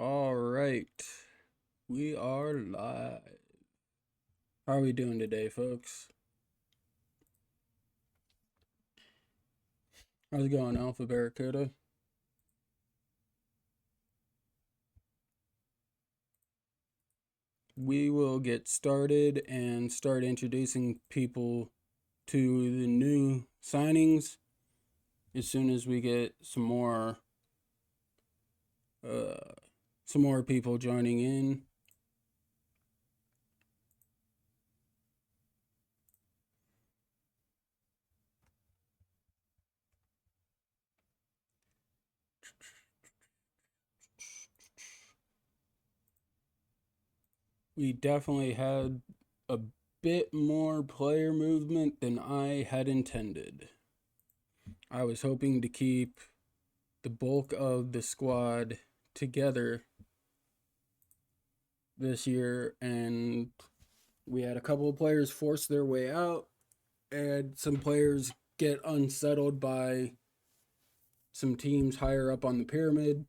All right, we are live. How are we doing today, folks? How's it going, Alpha Barracuda? We will get started and start introducing people to the new signings as soon as we get uh, some more people joining in. We definitely had a bit more player movement than I had intended. I was hoping to keep the bulk of the squad together this year, and we had a couple of players force their way out, and some players get unsettled by some teams higher up on the pyramid,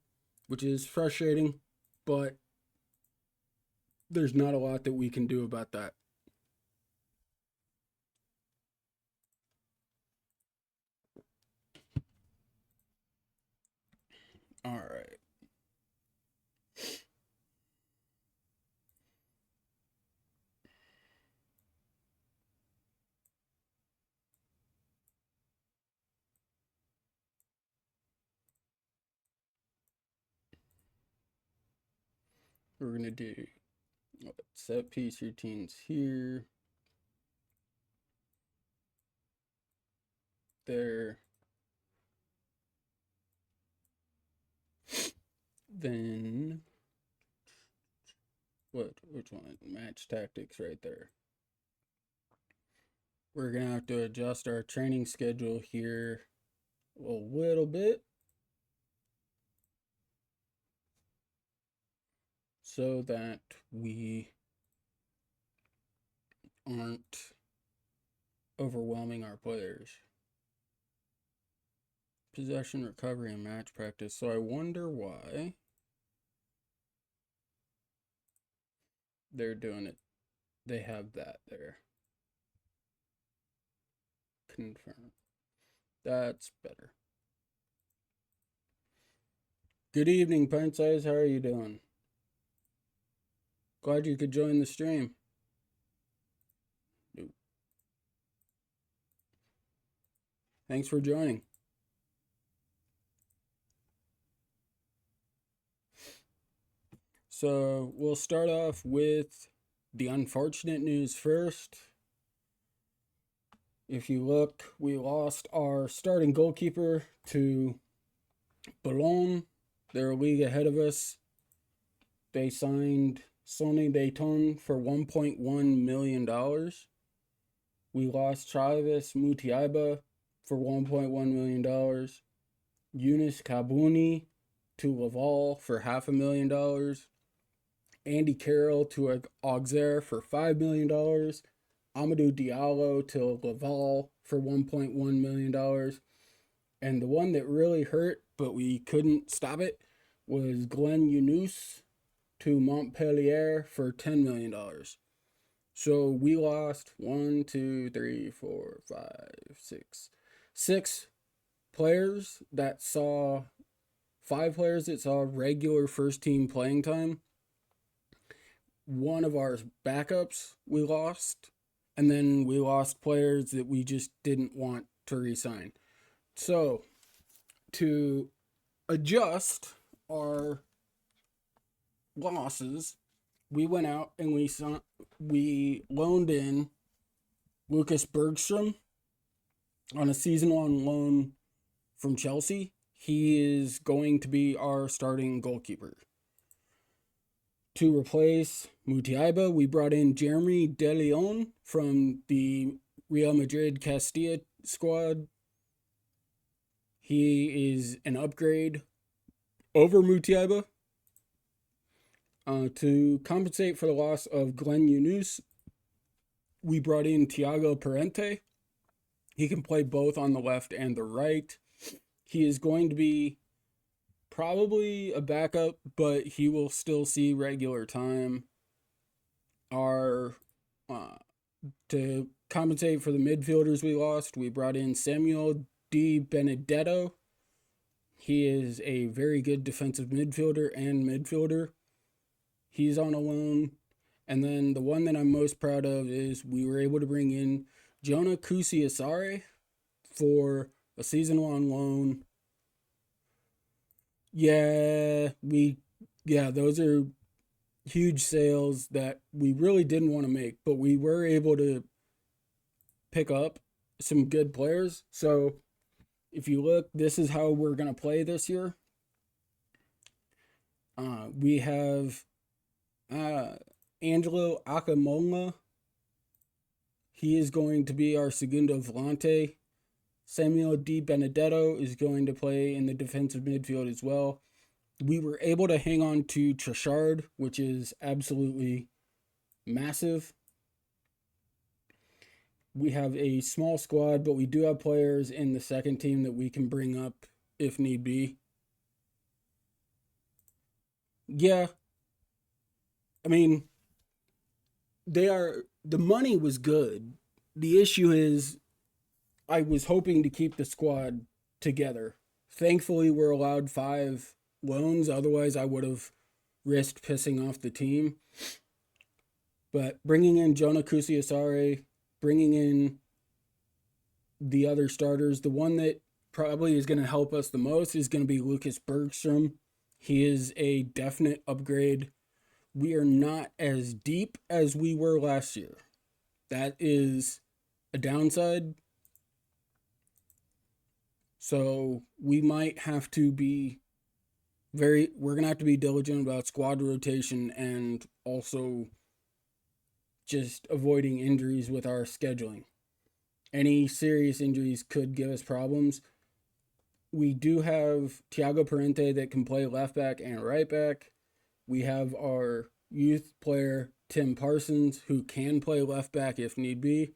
which is frustrating, but there's not a lot that we can do about that. All right. We're going to do set piece routines here, there, then which one? Match tactics right there. We're going to have to adjust our training schedule here a little bit so that we aren't overwhelming our players. Possession, recovery, and match practice. So I wonder why they're doing it. They have that there. Confirm. That's better. Good evening, Pint Size. How are you doing? Glad you could join the stream. Thanks for joining. So we'll start off with the unfortunate news first. If you look, we lost our starting goalkeeper to Boulogne. They're a league ahead of us. They signed Sonny Dayton for $1.1 million. We lost Travis Mutiaiba for $1.1 million. Eunice Kabuni to Laval for $500,000. Andy Carroll to Auxerre for $5 million. Amadou Diallo to Laval for $1.1 million. And the one that really hurt, but we couldn't stop it, was Glenn Yunus to Montpellier for $10 million. So we lost 1, 2, 3, 4, 5, 6 players that saw 5 players that saw regular first team playing time. One of our backups we lost, and then we lost players that we just didn't want to resign. So to adjust our losses, we went out and we loaned in Lucas Bergstrom on a season-long loan from Chelsea. He is going to be our starting goalkeeper. To replace Mutiaiba, we brought in Jeremy De Leon from the Real Madrid Castilla squad. He is an upgrade over Mutiaiba. To compensate for the loss of Glenn Yunus, we brought in Thiago Parente. He can play both on the left and the right. He is going to be Probably a backup, but he will still see regular time. Our uh, to compensate for the midfielders we lost, we brought in Samuel Di Benedetto. He is a very good defensive midfielder and midfielder. He's on a loan. And then the one that I'm most proud of is we were able to bring in Jonah Kusiasare for a season-long loan. Yeah, those are huge sales that we really didn't want to make, but we were able to pick up some good players. So if you look, this is how we're going to play this year. We have uh, Angelo Akamola. He is going to be our segundo volante. Samuel Di Benedetto is going to play in the defensive midfield as well. We were able to hang on to Trashard, which is absolutely massive. We have a small squad, but we do have players in the second team that we can bring up if need be. Yeah, I mean, the money was good. The issue is I was hoping to keep the squad together. Thankfully, we're allowed 5 loans. Otherwise, I would have risked pissing off the team. But bringing in Jonah Kusiasare, bringing in the other starters, the one that probably is going to help us the most is going to be Lucas Bergstrom. He is a definite upgrade. We are not as deep as we were last year. That is a downside. So we might have to be we're going to have to be diligent about squad rotation and also just avoiding injuries with our scheduling. Any serious injuries could give us problems. We do have Thiago Parente that can play left back and right back. We have our youth player, Tim Parsons, who can play left back if need be.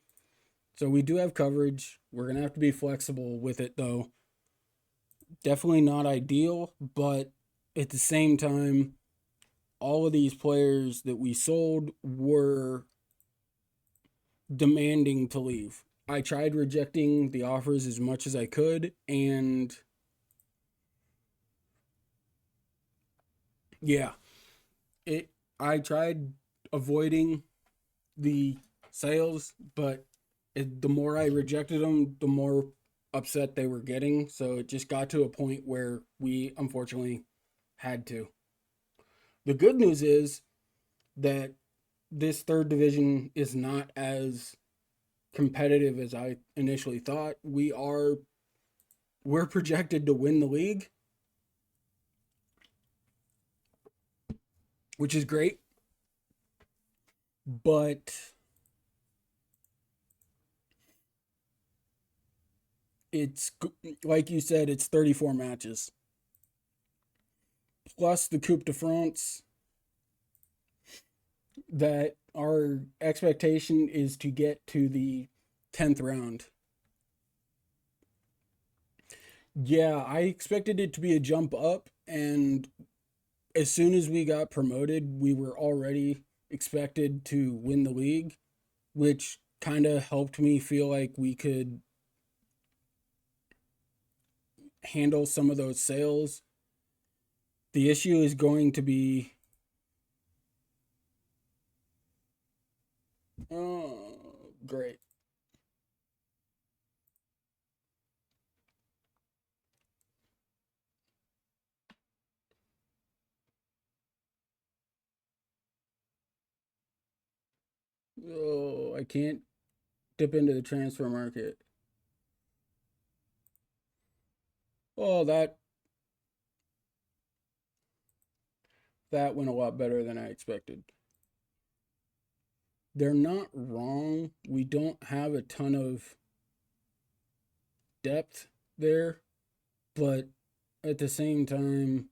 So we do have coverage. We're going to have to be flexible with it, though. Definitely not ideal, but at the same time, all of these players that we sold were demanding to leave. I tried rejecting the offers as much as I could, and yeah, it. I tried avoiding the sales, but the more I rejected them, the more upset they were getting. So it just got to a point where we unfortunately had to. The good news is that this third division is not as competitive as I initially thought. We're projected to win the league, which is great, but it's like you said, it's 34 matches plus the Coupe de France. That our expectation is to get to the 10th round. Yeah, I expected it to be a jump up, and as soon as we got promoted, we were already expected to win the league, which kind of helped me feel like we could handle some of those sales. The issue is going to be great. Oh, I can't dip into the transfer market. Oh, that went a lot better than I expected. They're not wrong. We don't have a ton of depth there, but at the same time,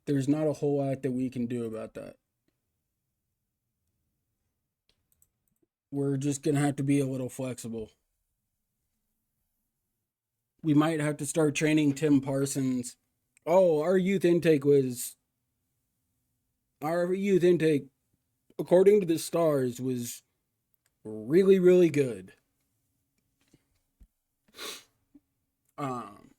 there's not a whole lot that we can do about that. We're just going to have to be a little flexible. we might have to start training Tim Parsons. Oh, our youth intake, according to the stars, was really, really good. Um,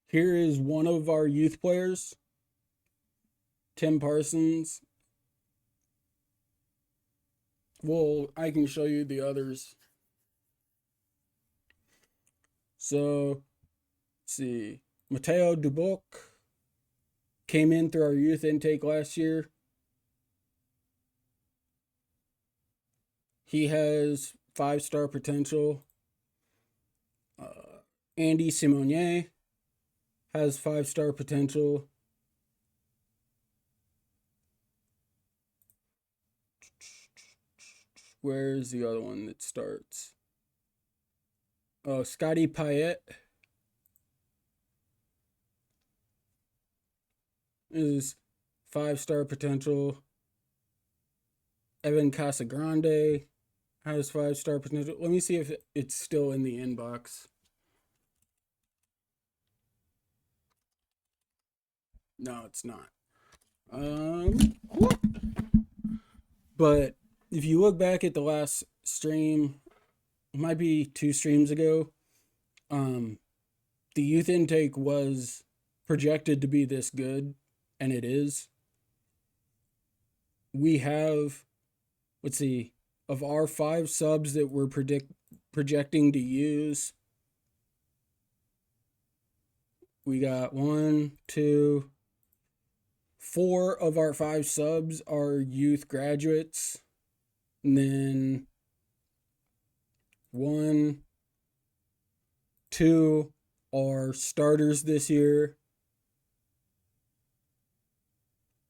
Here is one of our youth players, Tim Parsons. Well, I can show you the others. So, let's see. Mateo Duboc came in through our youth intake last year. He has 5-star potential. Andy Simonier has 5-star potential. Where's the other one that starts? Oh, Scotty Payette is 5-star potential. Evan Casagrande has 5-star potential. Let me see if it's still in the inbox. No, it's not. But if you look back at the last stream, it might be 2 streams ago, the youth intake was projected to be this good, and it is. We have, let's see, of our 5 subs that we're projecting to use, we got 1, 2, 4 of our 5 subs are youth graduates. And then 1, 2 are starters this year.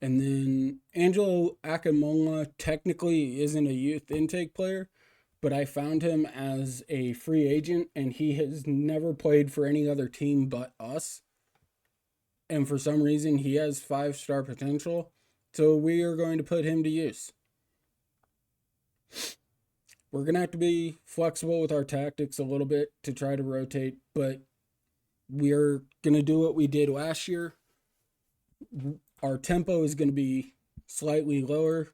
And then Angelo Akamola technically isn't a youth intake player, but I found him as a free agent, and he has never played for any other team but us. And for some reason, he has 5-star potential. So we are going to put him to use. We're going to have to be flexible with our tactics a little bit to try to rotate, but we're going to do what we did last year. Our tempo is going to be slightly lower.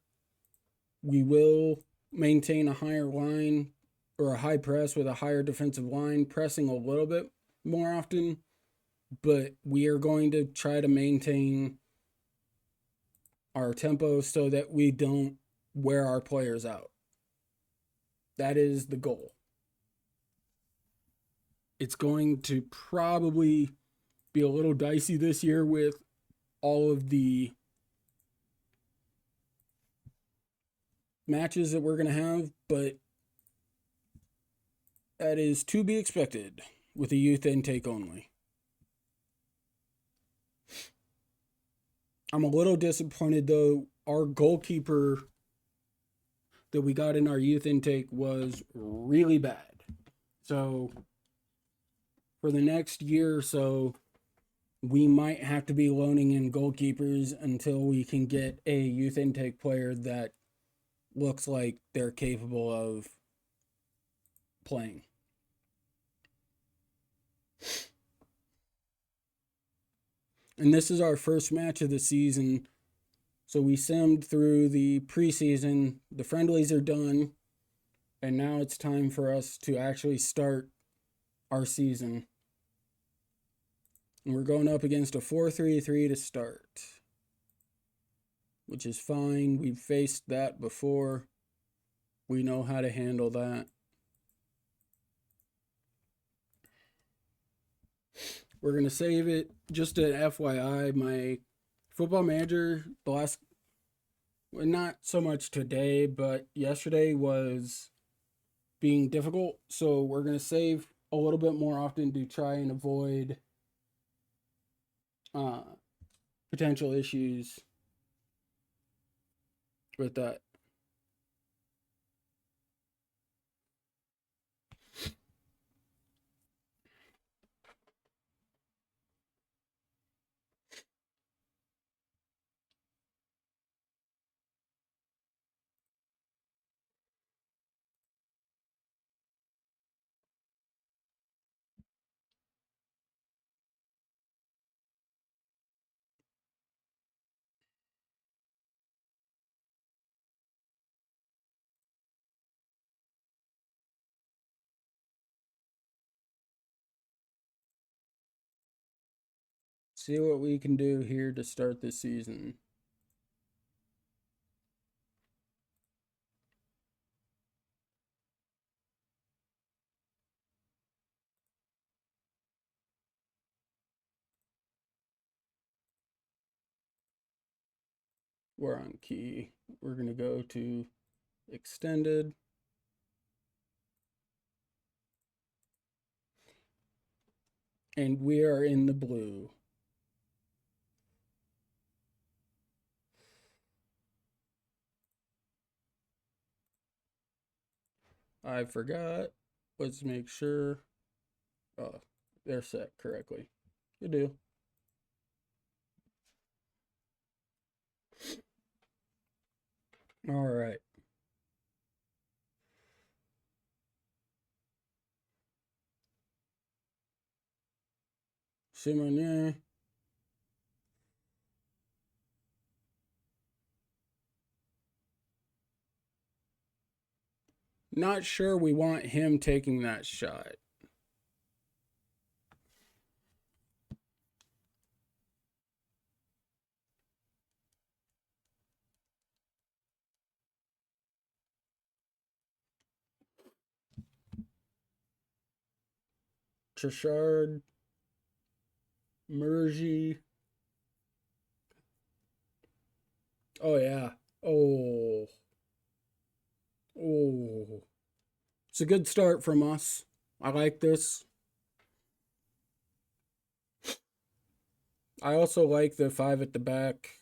We will maintain a higher line or a high press with a higher defensive line, pressing a little bit more often, but we are going to try to maintain our tempo so that we don't wear our players out. That is the goal. It's going to probably be a little dicey this year with all of the matches that we're going to have, but that is to be expected with a youth intake only. I'm a little disappointed though. Our goalkeeper that we got in our youth intake was really bad. So for the next year or so, we might have to be loaning in goalkeepers until we can get a youth intake player that looks like they're capable of playing. And this is our first match of the season. So we simmed through the preseason. The friendlies are done. And now it's time for us to actually start our season. And we're going up against a 4-3-3 to start, which is fine. We've faced that before. We know how to handle that. We're going to save it. Just an FYI, my football manager, not so much today, but yesterday was being difficult. So we're going to save a little bit more often to try and avoid potential issues with that. See what we can do here to start the season. We're on key. We're going to go to extended. And we are in the blue. I forgot. Let's make sure. Oh, they're set correctly. Good deal. All right. Simonier. Not sure we want him taking that shot. Trishard. Murgy. Oh, yeah. Oh. Oh. It's a good start from us. I like this. I also like the 5 at the back.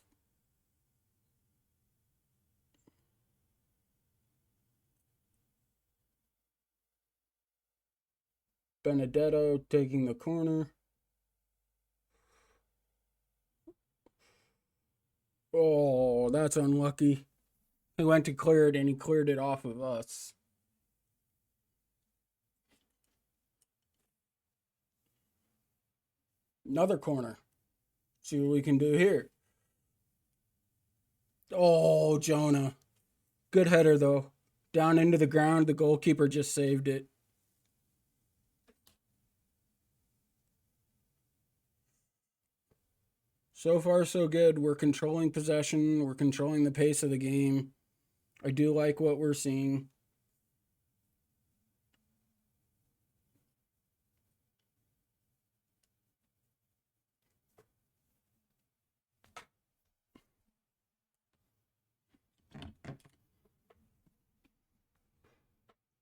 Benedetto taking the corner. Oh, that's unlucky. He went to clear it and he cleared it off of us. Another corner. See what we can do here. Oh, Jonah. Good header, though. Down into the ground. The goalkeeper just saved it. So far, so good. We're controlling possession. We're controlling the pace of the game. I do like what we're seeing.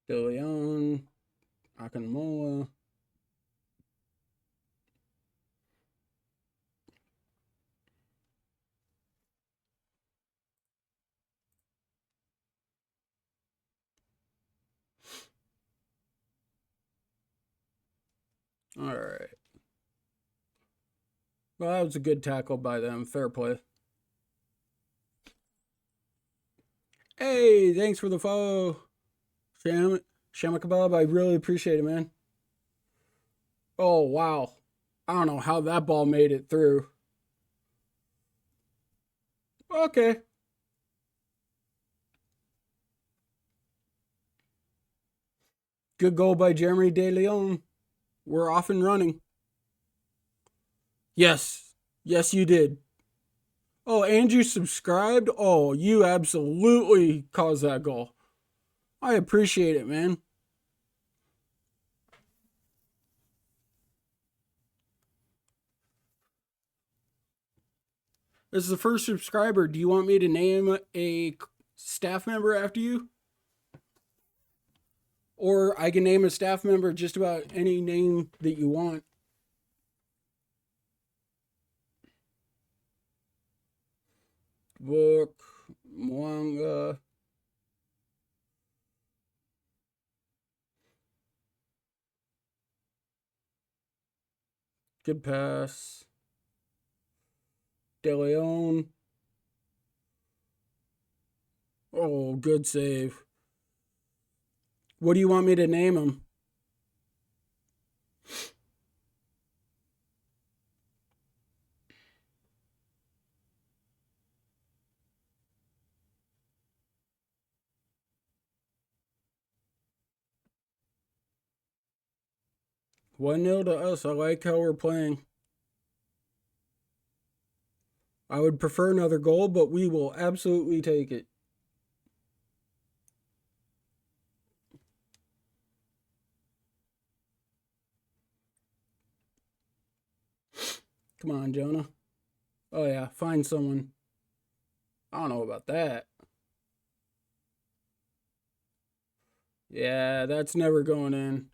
De Leon, Akinmola. All right. Well, that was a good tackle by them. Fair play. Hey, thanks for the follow, Sham Shamakabab. I really appreciate it, man. Oh, wow. I don't know how that ball made it through. Okay. Good goal by Jeremy De Leon. We're off and running. Yes. Yes, you did. Oh, and you subscribed? Oh, you absolutely caused that goal. I appreciate it, man. This is the first subscriber. Do you want me to name a staff member after you? Or I can name a staff member just about any name that you want. Book, Mwanga. Good pass. De Leon. Oh, good save. What do you want me to name him? One 0 to us. I like how we're playing. I would prefer another goal, but we will absolutely take it. Come on, Jonah. Oh, yeah, find someone. I don't know about that. Yeah, that's never going in.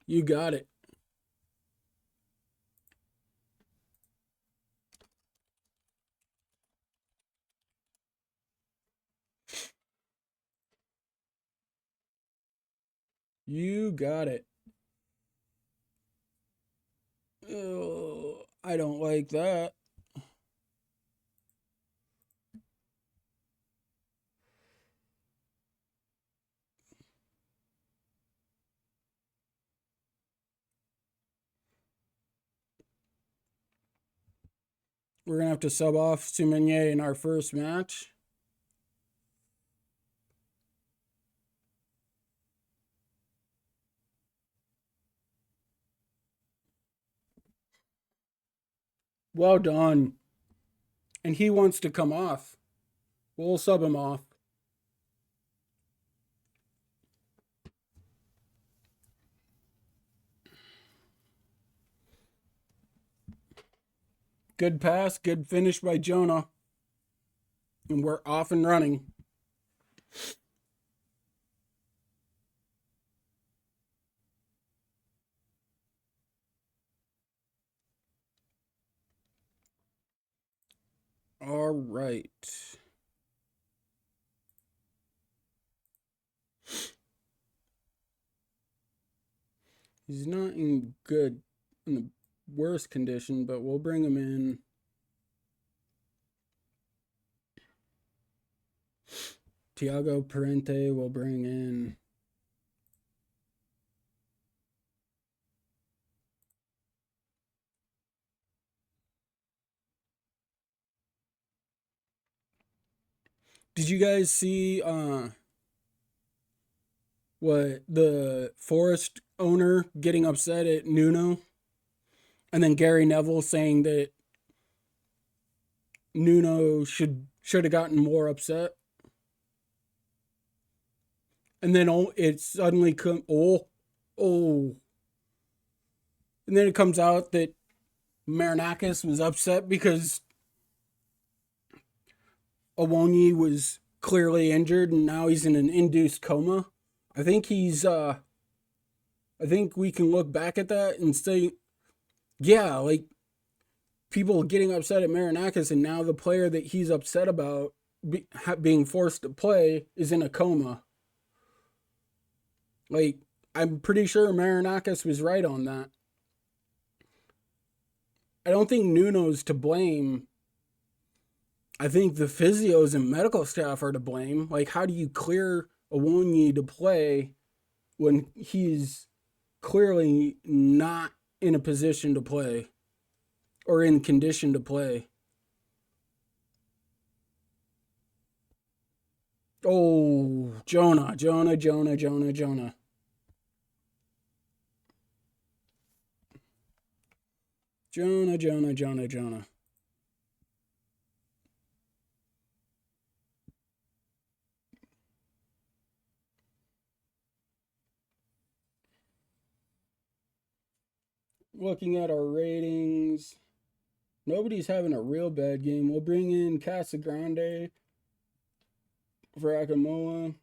You got it. You got it. Oh, I don't like that. We're going to have to sub off Sumenier in our first match. Well done. And he wants to come off. We'll sub him off. Good pass, good finish by Jonah. And we're off and running. All right. He's not in the worst condition, but we'll bring him in. Tiago Parente will bring in. Did you guys see what the Forest owner getting upset at Nuno? And then Gary Neville saying that Nuno should have gotten more upset. And then it suddenly and then it comes out that Marinakis was upset because Awoniyi was clearly injured and now he's in an induced coma. I think I think we can look back at that and say, yeah, like people getting upset at Marinakis and now the player that he's upset about being forced to play is in a coma. Like, I'm pretty sure Marinakis was right on that. I don't think Nuno's to blame. I think the physios and medical staff are to blame. Like, how do you clear Awoniyi to play when he's clearly not in a position to play or in condition to play? Oh, Jonah. Jonah. Looking at our ratings, nobody's having a real bad game. We'll bring in Casagrande for Akamoa.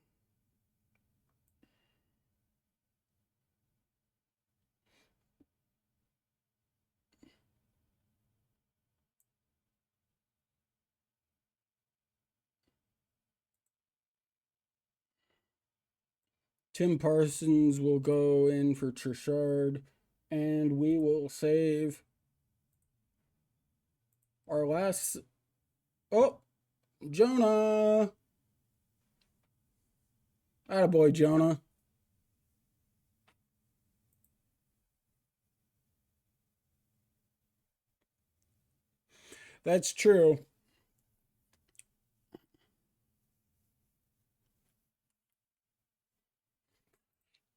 Tim Parsons will go in for Trishard, and we will save our last. Oh, Jonah! Attaboy, Jonah. That's true.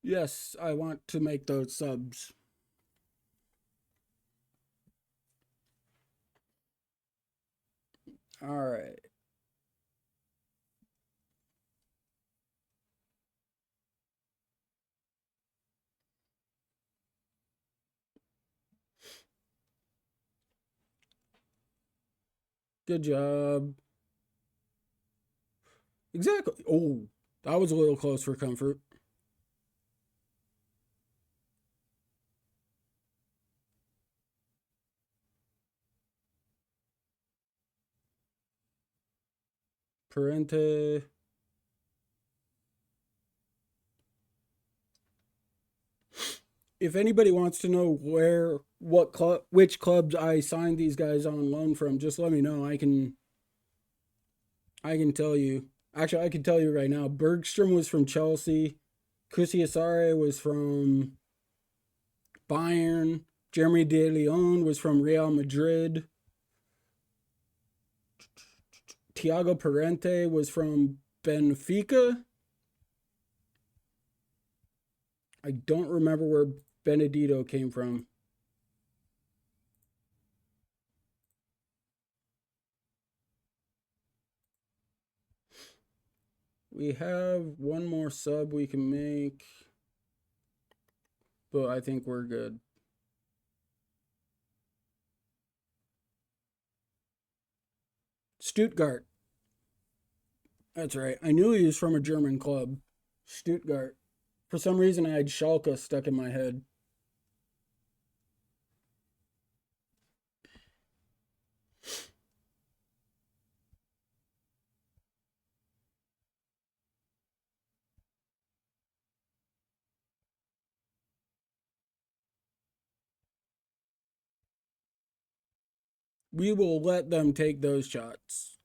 Yes, I want to make those subs. All right. Good job. Exactly. Oh, that was a little close for comfort. Parente. If anybody wants to know which clubs I signed these guys on loan from, just let me know. I can tell you. Actually, I can tell you right now. Bergstrom was from Chelsea. Kusiasare was from Bayern. Jeremy De Leon was from Real Madrid. Thiago Parente was from Benfica. I don't remember where Benedito came from. We have one more sub we can make, but I think we're good. Stuttgart. That's right. I knew he was from a German club. Stuttgart. For some reason, I had Schalke stuck in my head. We will let them take those shots.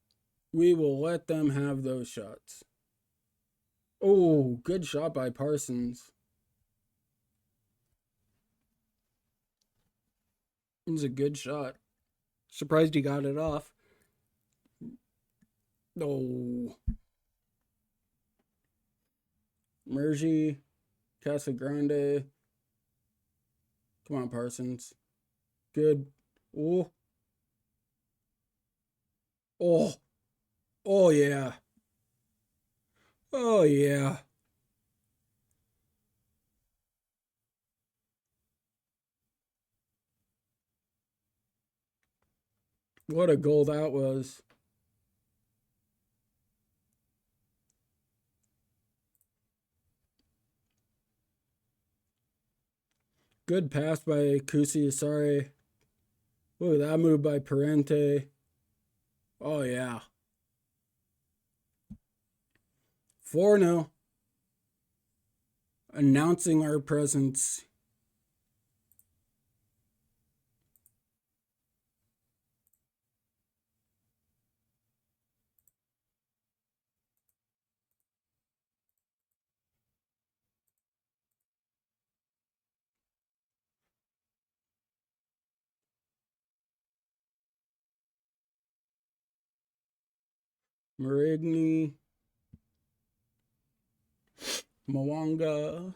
We will let them have those shots. Oh, good shot by Parsons. It was a good shot. Surprised he got it off. Oh, Mergy, Casagrande. Come on, Parsons. Good. Oh, oh, oh yeah. Oh yeah. What a goal that was. Good pass by Kusi. Sorry. Look at that move by Parente. Oh yeah. 4-0. Announcing our presence. Marigny, Mwanga,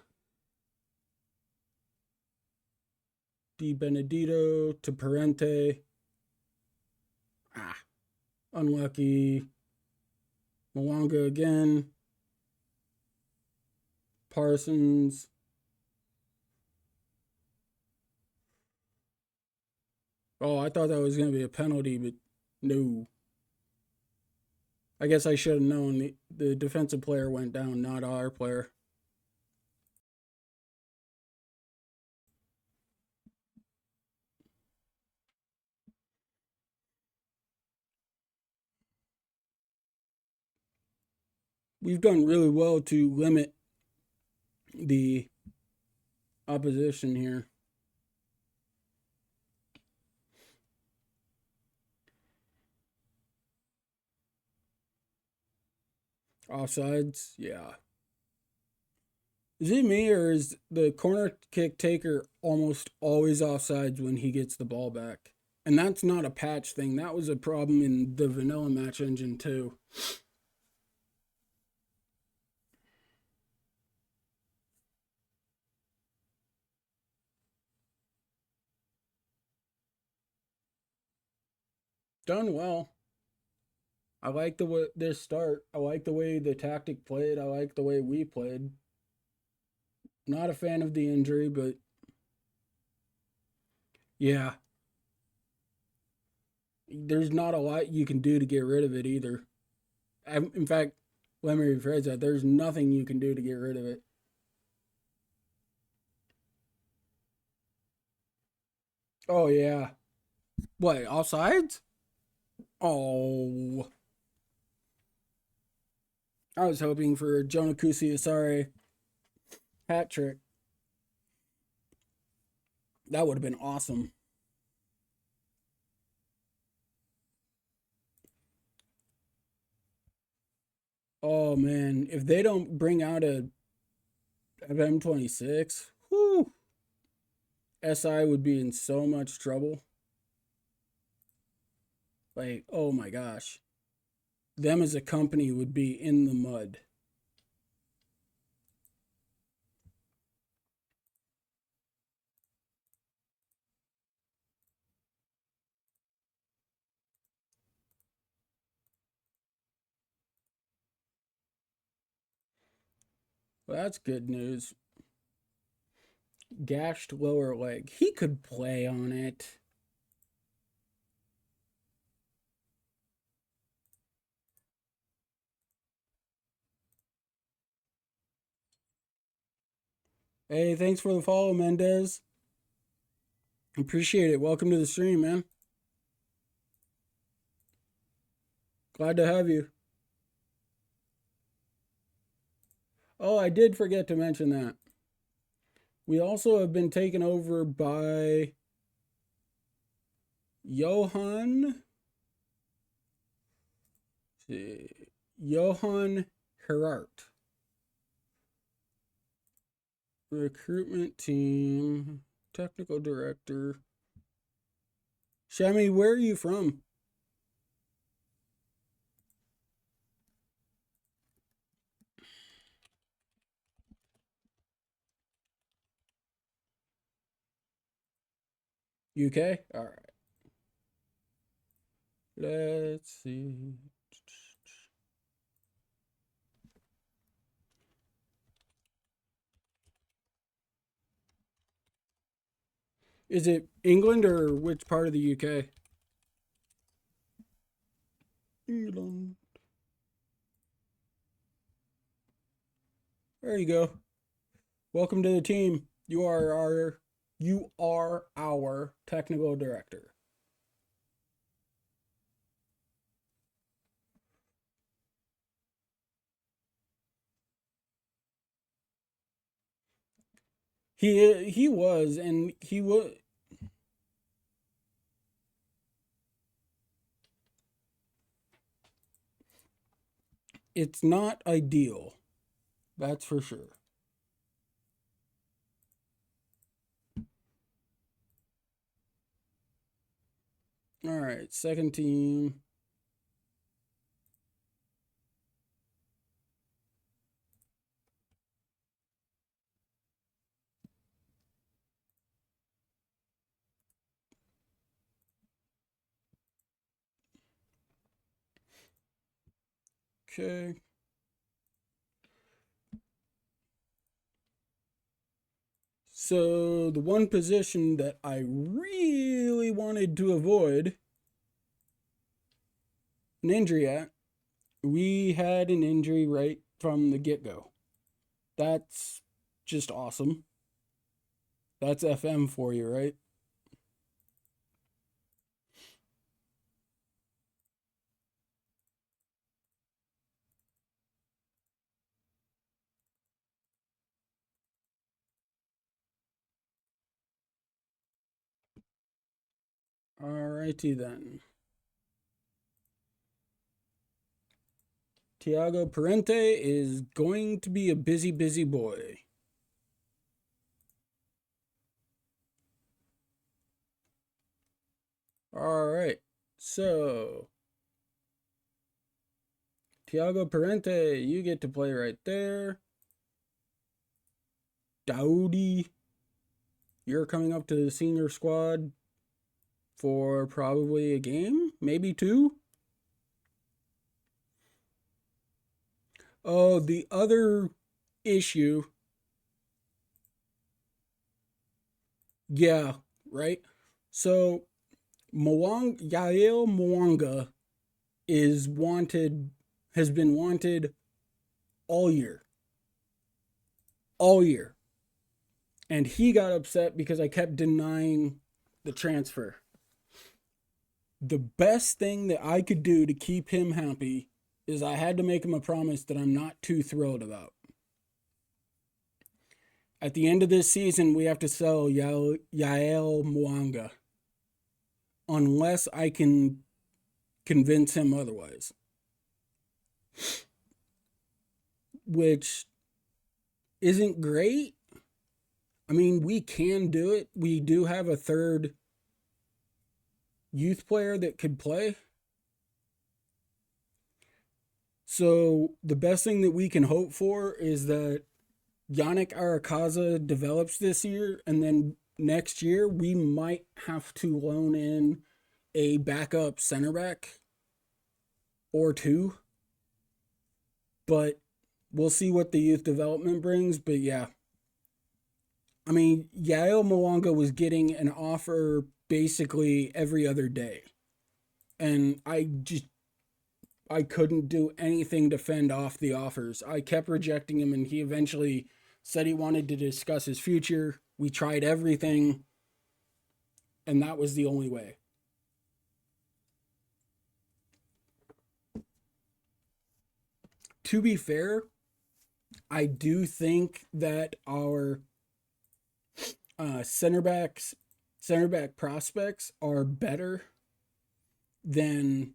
Di Benedito to Parente. Ah, unlucky. Mwanga again. Parsons. Oh, I thought that was going to be a penalty, but no. I guess I should have known the defensive player went down, not our player. We've done really well to limit the opposition here. Offsides, yeah. Is it me or is the corner kick taker almost always offsides when he gets the ball back? And that's not a patch thing. That was a problem in the vanilla match engine too. Done well. I like the way this start. I like the way the tactic played. I like the way we played. Not a fan of the injury, but yeah, there's not a lot you can do to get rid of it either. In fact, let me rephrase that. There's nothing you can do to get rid of it. Oh yeah. What, offsides? Oh, I was hoping for a Jonakusi Asare hat trick. That would have been awesome. Oh man, if they don't bring out a FM26, whoo, SI would be in so much trouble. Like, oh my gosh. Them as a company would be in the mud. Well, that's good news. Gashed lower leg. He could play on it. Hey, thanks for the follow, Mendez. Appreciate it. Welcome to the stream, man. Glad to have you. Oh, I did forget to mention that. We also have been taken over by Johan. Johan Herart. Recruitment team. Technical director. Shami, where are you from? UK? All right. Let's see. Is it England or which part of the UK? England. There you go. Welcome to the team. You are our technical director. He was, and he was. It's not ideal, that's for sure. All right, second team. Okay. So the one position that I really wanted to avoid an injury at, we had an injury right from the get-go. That's just awesome. That's FM for you, right? Alrighty then. Tiago Parente is going to be a busy, busy boy. Alright, so Tiago Parente, you get to play right there. Dowdy, you're coming up to the senior squad for probably a game, maybe two. Oh, the other issue, yeah, right. So Yael Mwanga is wanted, has been wanted all year, all year, and he got upset because I kept denying the transfer. The best thing that I could do to keep him happy is I had to make him a promise that I'm not too thrilled about. At the end of this season, we have to sell Yael Mwanga unless I can convince him otherwise. Which isn't great. I mean, we can do it. We do have a third youth player that could play. So the best thing that we can hope for is that Yannick Arakaza develops this year, and then next year we might have to loan in a backup center back or two. But we'll see what the youth development brings. But yeah, I mean, Yael Mwanga was getting an offer basically every other day. And I couldn't do anything to fend off the offers. I kept rejecting him, and he eventually said he wanted to discuss his future. We tried everything, and that was the only way. To be fair, I do think that our center back prospects are better than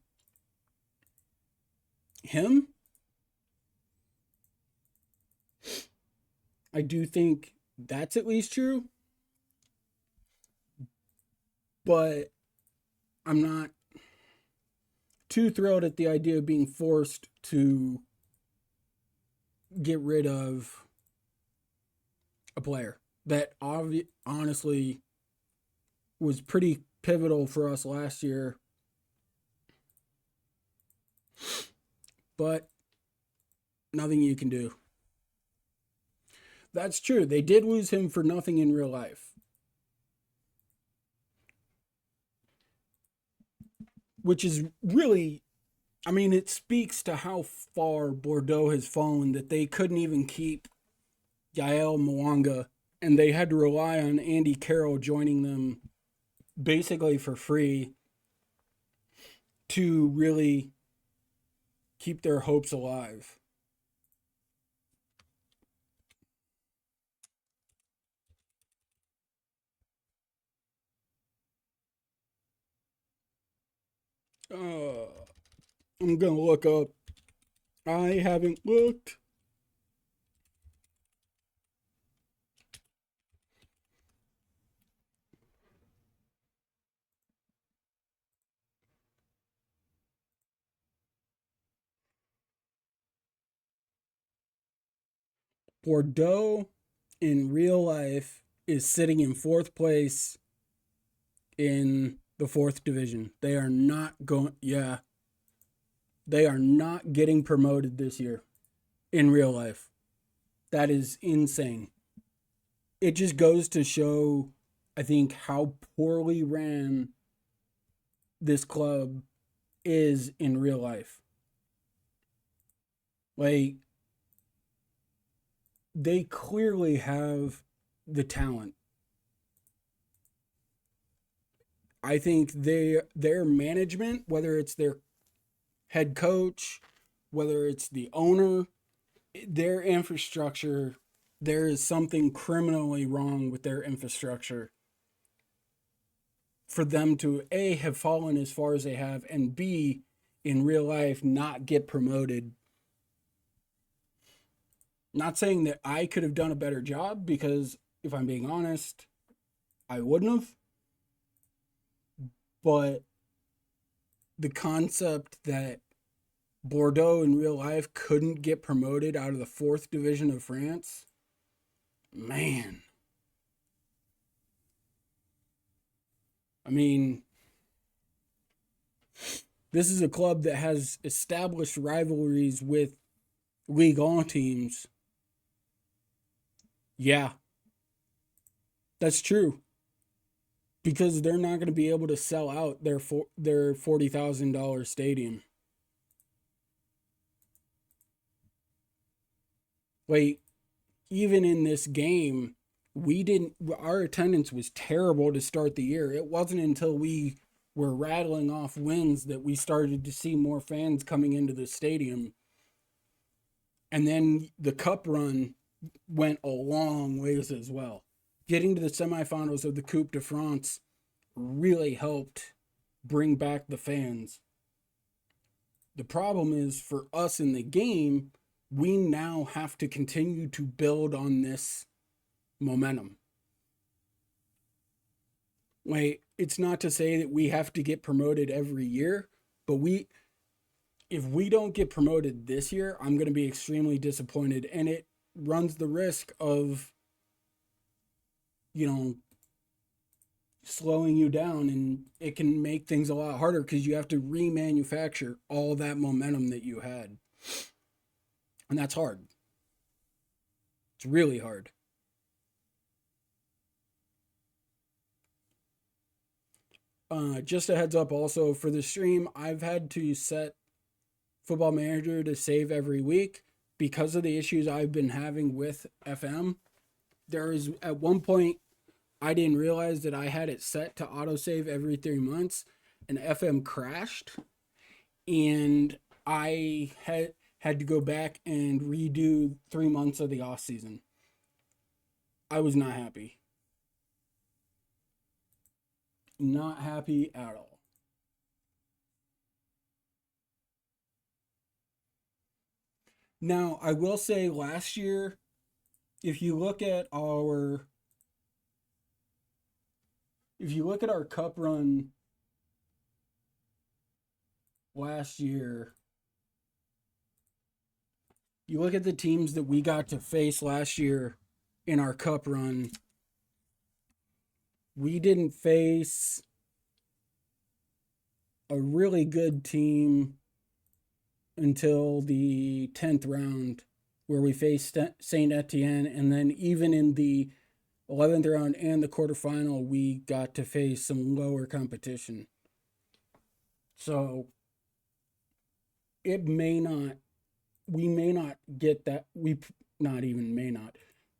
him. I do think that's at least true, but I'm not too thrilled at the idea of being forced to get rid of a player that honestly was pretty pivotal for us last year. But nothing you can do. That's true. They did lose him for nothing in real life, which is really, I mean, it speaks to how far Bordeaux has fallen that they couldn't even keep Yael Mwanga, and they had to rely on Andy Carroll joining them basically for free to really keep their hopes alive. Uh, I'm gonna look up. I haven't looked. Bordeaux in real life is sitting in fourth place in the fourth division. They are not going, yeah, they are not getting promoted this year in real life. That is insane. It just goes to show, I think, how poorly ran this club is in real life. Like, they clearly have the talent. I think their management, whether it's their head coach, whether it's the owner, their infrastructure, there is something criminally wrong with their infrastructure for them to A, have fallen as far as they have, and B, in real life, not get promoted. Not saying that I could have done a better job, because if I'm being honest, I wouldn't have. But the concept that Bordeaux in real life couldn't get promoted out of the fourth division of France, man. I mean, this is a club that has established rivalries with League On teams, yeah, that's true. Because they're not going to be able to sell out their $40,000 stadium. Like, even in this game, we didn't, our attendance was terrible to start the year. It wasn't until we were rattling off wins that we started to see more fans coming into the stadium. And then the cup run went a long ways as well. Getting to the semifinals of the Coupe de France really helped bring back the fans. The problem is for us in the game, we now have to continue to build on this momentum. Like, it's not to say that we have to get promoted every year, but if we don't get promoted this year, I'm going to be extremely disappointed, and it runs the risk of, you know, slowing you down, and it can make things a lot harder because you have to remanufacture all that momentum that you had. And that's hard. It's really hard. Just a heads up also for the stream, I've had to set Football Manager to save every week because of the issues I've been having with FM. There is at one point I didn't realize that I had it set to autosave every 3 months, and FM crashed, and I had to go back and redo 3 months of the off season. I was not happy. Not happy at all. Now, I will say last year, if you look at our cup run last year, you look at the teams that we got to face last year in our cup run, we didn't face a really good team until the 10th round, where we faced Saint Etienne, and then even in the 11th round and the quarterfinal, we got to face some lower competition. So it may not, we may not get that, we not even may not,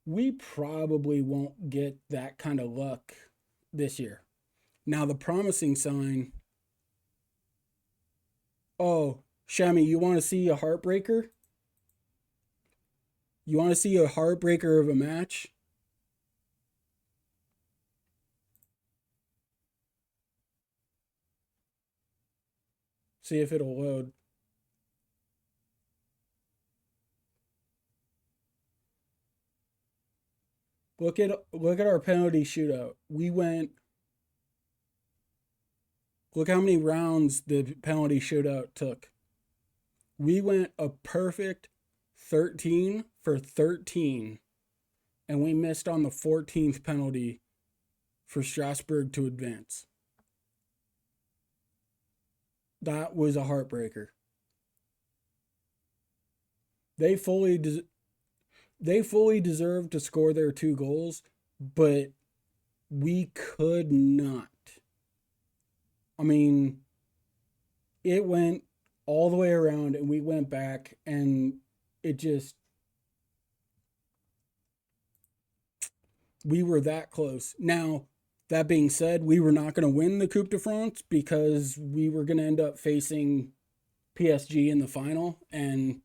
we probably won't get that kind of luck this year. Now, the promising sign, oh, Shami, you want to see a heartbreaker? You want to see a heartbreaker of a match? See if it'll load. Look at our penalty shootout. We went, look how many rounds the penalty shootout took. We went a perfect 13 for 13, and we missed on the 14th penalty for Strasbourg to advance. That was a heartbreaker. They fully deserved to score their 2 goals, but we could not. I mean, it went all the way around, and we went back, and it just, we were that close. Now, that being said, we were not going to win the Coupe de France because we were going to end up facing PSG in the final. And,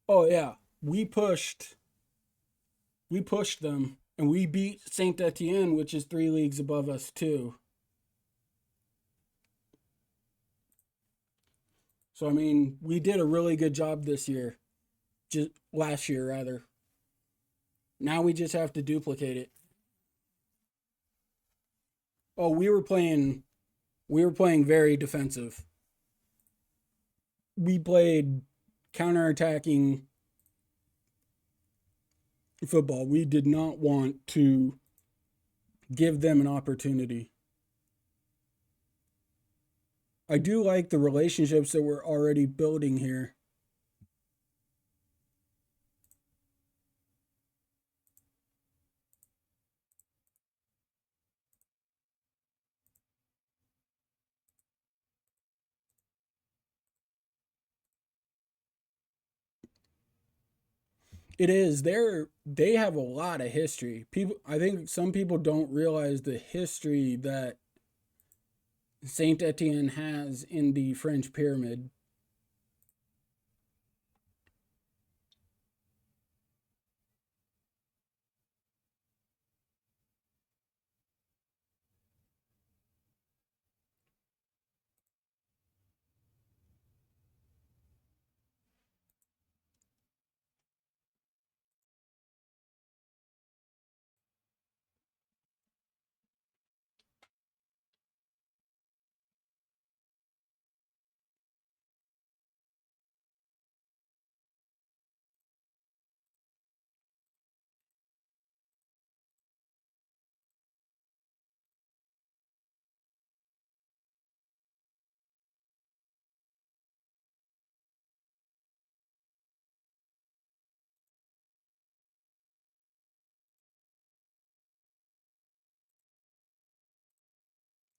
oh yeah, we pushed them, and we beat Saint Etienne, which is 3 leagues above us too. So, I mean, we did a really good job this year. Just last year, rather. Now we just have to duplicate it. Oh, we were playing very defensive. We played counterattacking football. We did not want to give them an opportunity. I do like the relationships that we're already building here. It is. They have a lot of history. People, I think some people don't realize the history that Saint Etienne has in the French pyramid.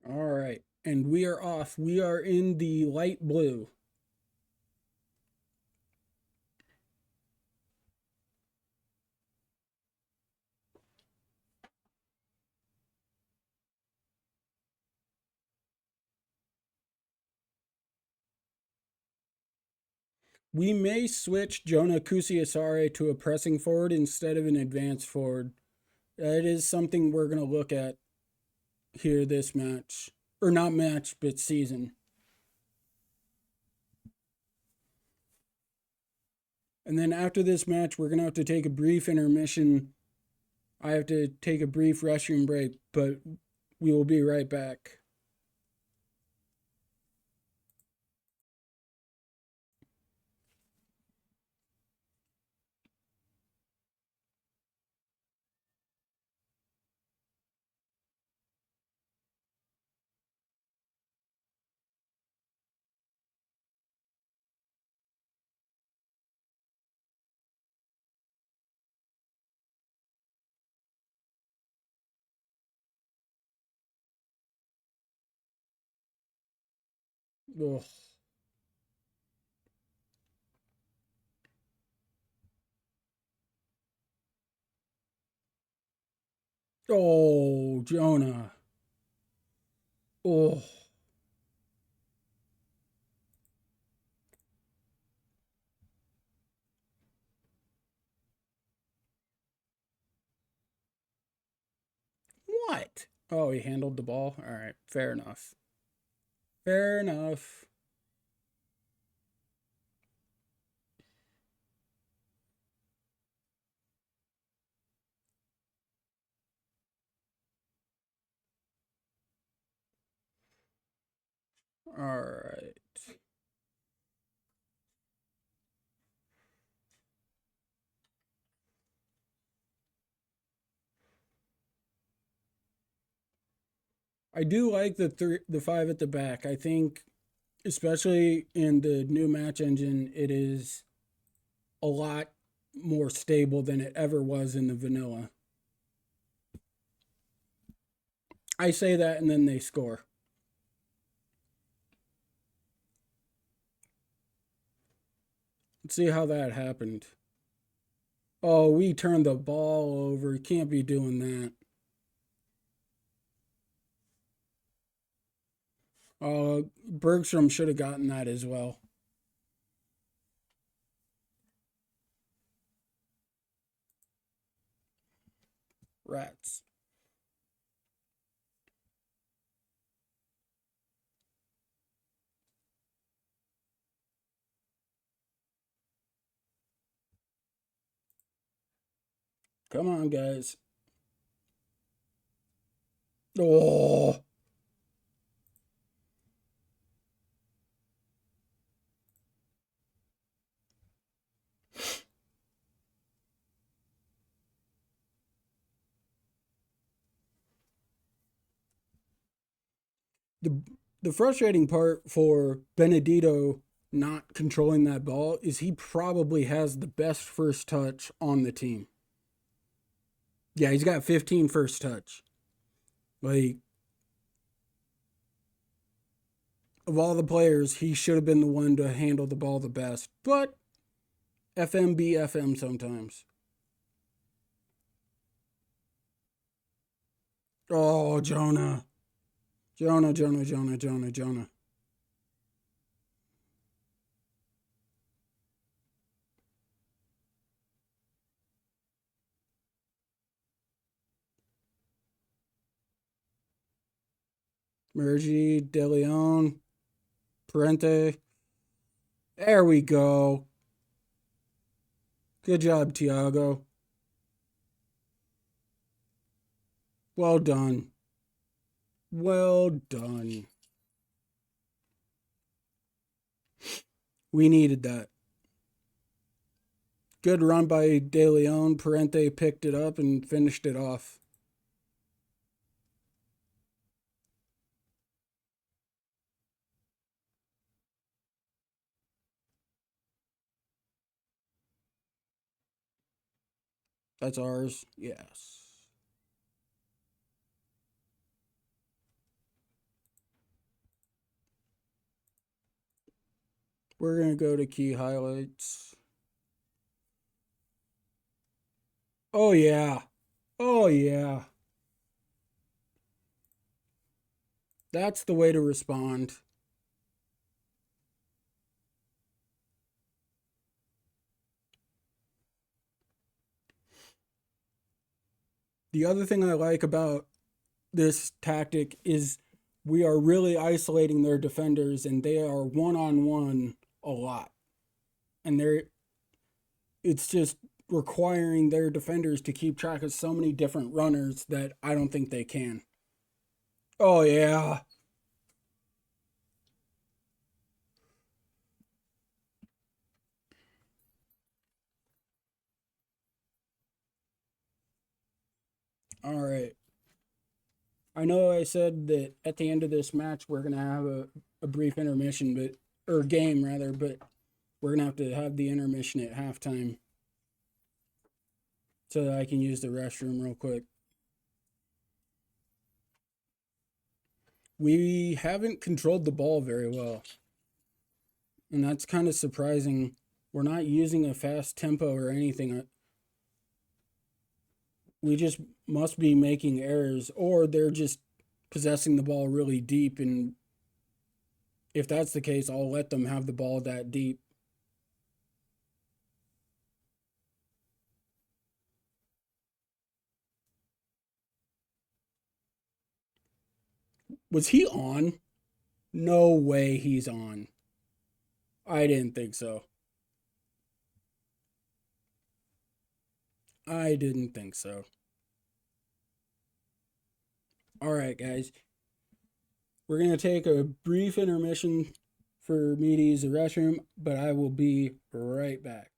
All right. And we are off. We are in the light blue. We may switch Jonah Kusiasare to a pressing forward instead of an advanced forward. That is something we're going to look at here this match. Or not match, but season. And then after this match, we're going to have to take a brief intermission. I have to take a brief restroom break, but we will be right back. Ugh. Oh, Jonah. Oh. What? Oh, he handled the ball? All right, fair enough. Fair enough. All right. I do like the five at the back. I think, especially in the new match engine, it is a lot more stable than it ever was in the vanilla. I say that and then they score. Let's see how that happened. Oh, we turned the ball over. You can't be doing that. Bergstrom should have gotten that as well. Rats. Come on, guys. Oh, the the frustrating part for Benedito not controlling that ball is he probably has the best first touch on the team. Yeah, he's got 15 first touch. Like, of all the players, he should have been the one to handle the ball the best. But FMB FM sometimes. Oh, Jonah. Jonah, Jonah, Jonah, Jonah, Jonah. Mergi, De Leon, Parente. There we go. Good job, Tiago. Well done. Well done. We needed that. Good run by De Leon. Parente picked it up and finished it off. That's ours. Yes. We're going to go to key highlights. Oh, yeah. Oh, yeah. That's the way to respond. The other thing I like about this tactic is we are really isolating their defenders and they are one on one a lot. And it's just requiring their defenders to keep track of so many different runners that I don't think they can. Oh yeah. All right. I know I said that at the end of this match we're gonna have a brief intermission, but or game rather, but we're gonna have the intermission at halftime so that I can use the restroom real quick. We haven't controlled the ball very well, and that's kind of surprising. We're not using a fast tempo or anything. We just must be making errors, or they're just possessing the ball really deep. And if that's the case, I'll let them have the ball that deep. Was he on? No way he's on. I didn't think so. I didn't think so. All right, guys. We're going to take a brief intermission for me to use the restroom, but I will be right back.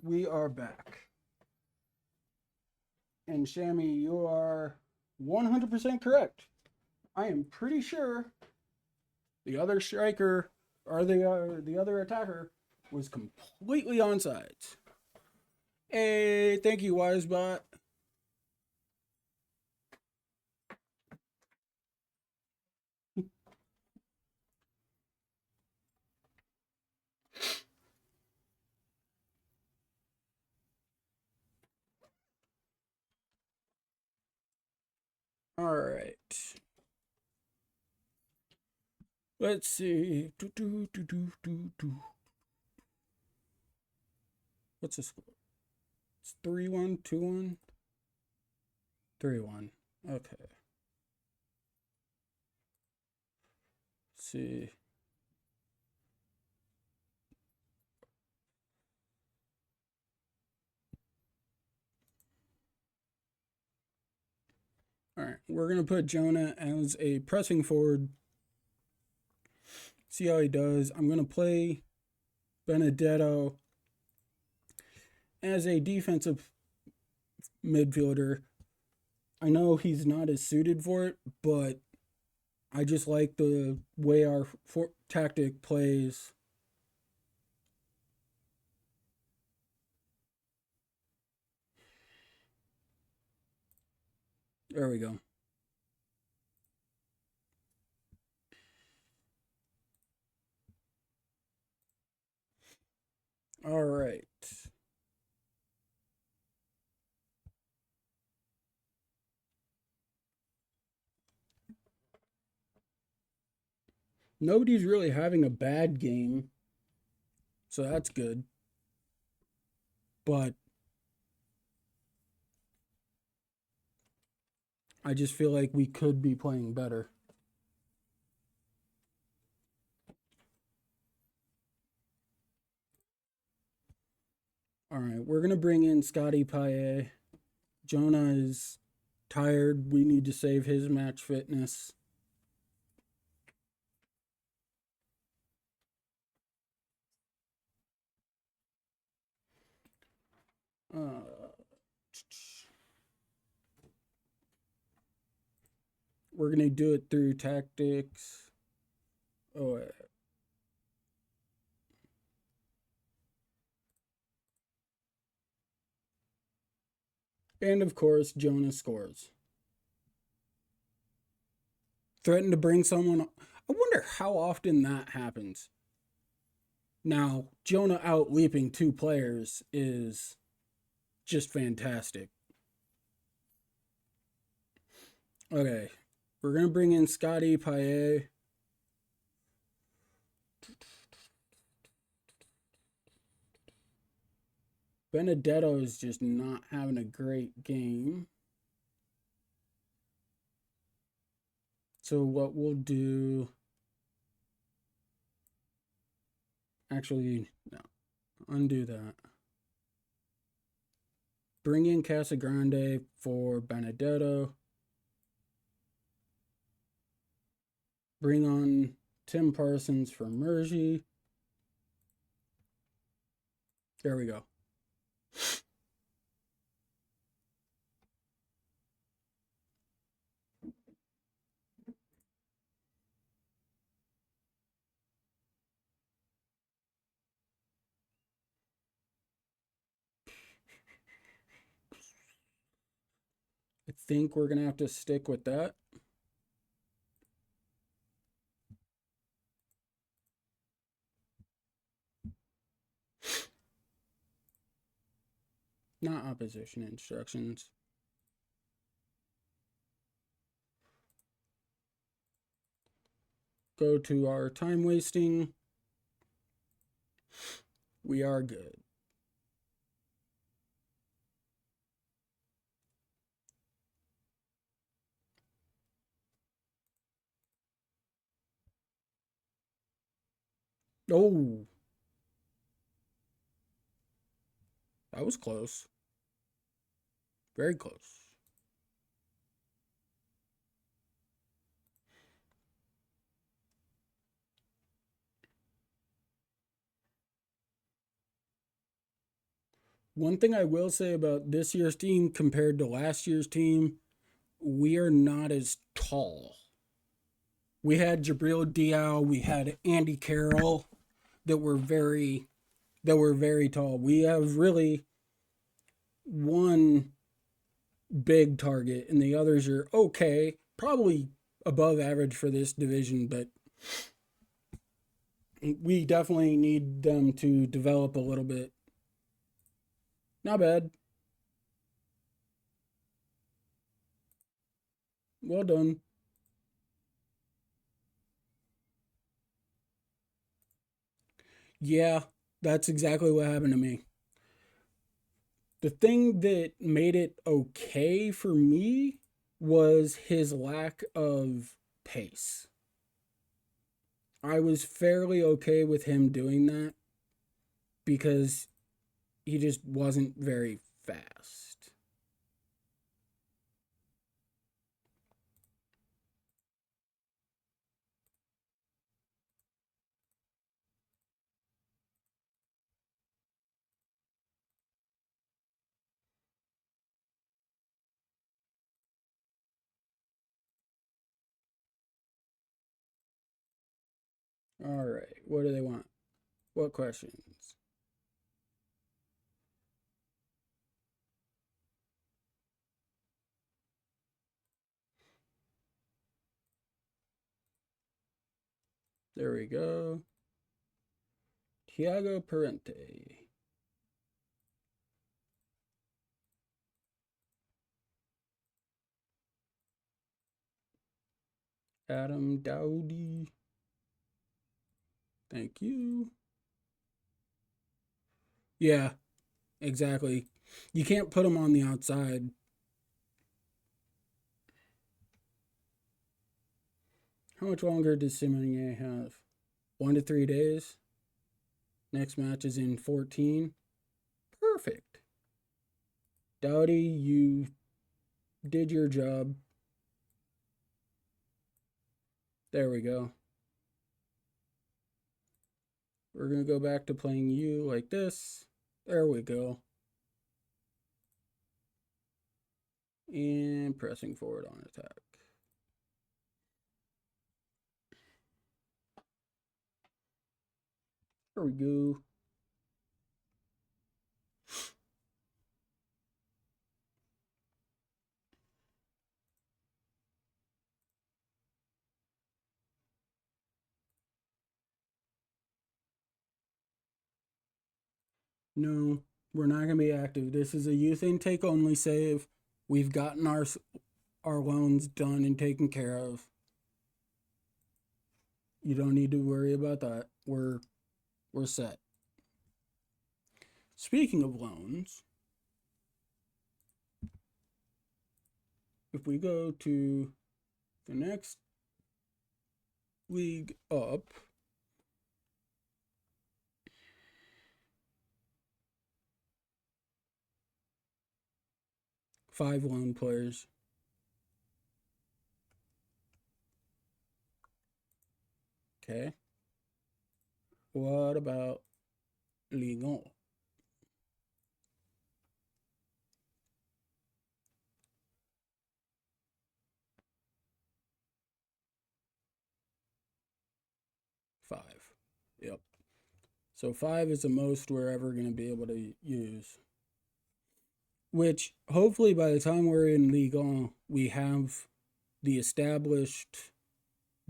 we are back. And Shammy, you are 100% correct. I am pretty sure the other striker or the other attacker was completely onside. Hey, thank you, Wisebot. All right. Let's see. What's the score? It's 3-1, 2-1, 3-1. Okay. Let's see. All right, we're going to put Jonah as a pressing forward. See how he does. I'm going to play Benedetto as a defensive midfielder. I know he's not as suited for it, but I just like the way our tactic plays. There we go. All right. Nobody's really having a bad game, so that's good. But I just feel like we could be playing better. All right, we're going to bring in Scotty Paye. Jonah is tired. We need to save his match fitness. We're going to do it through tactics. Oh, and of course, Jonah scores. Threaten to bring someone. I wonder how often that happens. Now, Jonah out leaping two players is just fantastic. Okay, we're going to bring in Scotty Paye. Benedetto is just not having a great game. So what we'll do... Actually, no. Undo that. Bring in Casagrande for Benedetto. Bring on Tim Parsons for Mergy. There we go. I think we're going to have to stick with that. Not opposition instructions. Go to our time wasting. We are good. Oh, that was close. Very close. One thing I will say about this year's team compared to last year's team, we are not as tall. We had Jabril Diaw, we had Andy Carroll that were very tall. We have really one big target, and the others are okay, probably above average for this division, but we definitely need them to develop a little bit. Not bad. Well done. Yeah, that's exactly what happened to me. The thing that made it okay for me was his lack of pace. I was fairly okay with him doing that because he just wasn't very fast. All right, what do they want? What questions? There we go. Tiago Parente. Adam Dowdy. Thank you. Yeah, exactly. You can't put him on the outside. How much longer does Simonier have? 1 to 3 days. Next match is in 14. Perfect. Dowdy, you did your job. There we go. We're going to go back to playing you like this. There we go. And pressing forward on attack. There we go. No, we're not going to be active. This is a youth intake only save. We've gotten our loans done and taken care of. You don't need to worry about that. We're set. Speaking of loans, if we go to the next league up, five loan players. Okay. What about Ligue 1? Five. Yep. So five is the most we're ever going to be able to use. Which hopefully by the time we're in Ligue 1, we have the established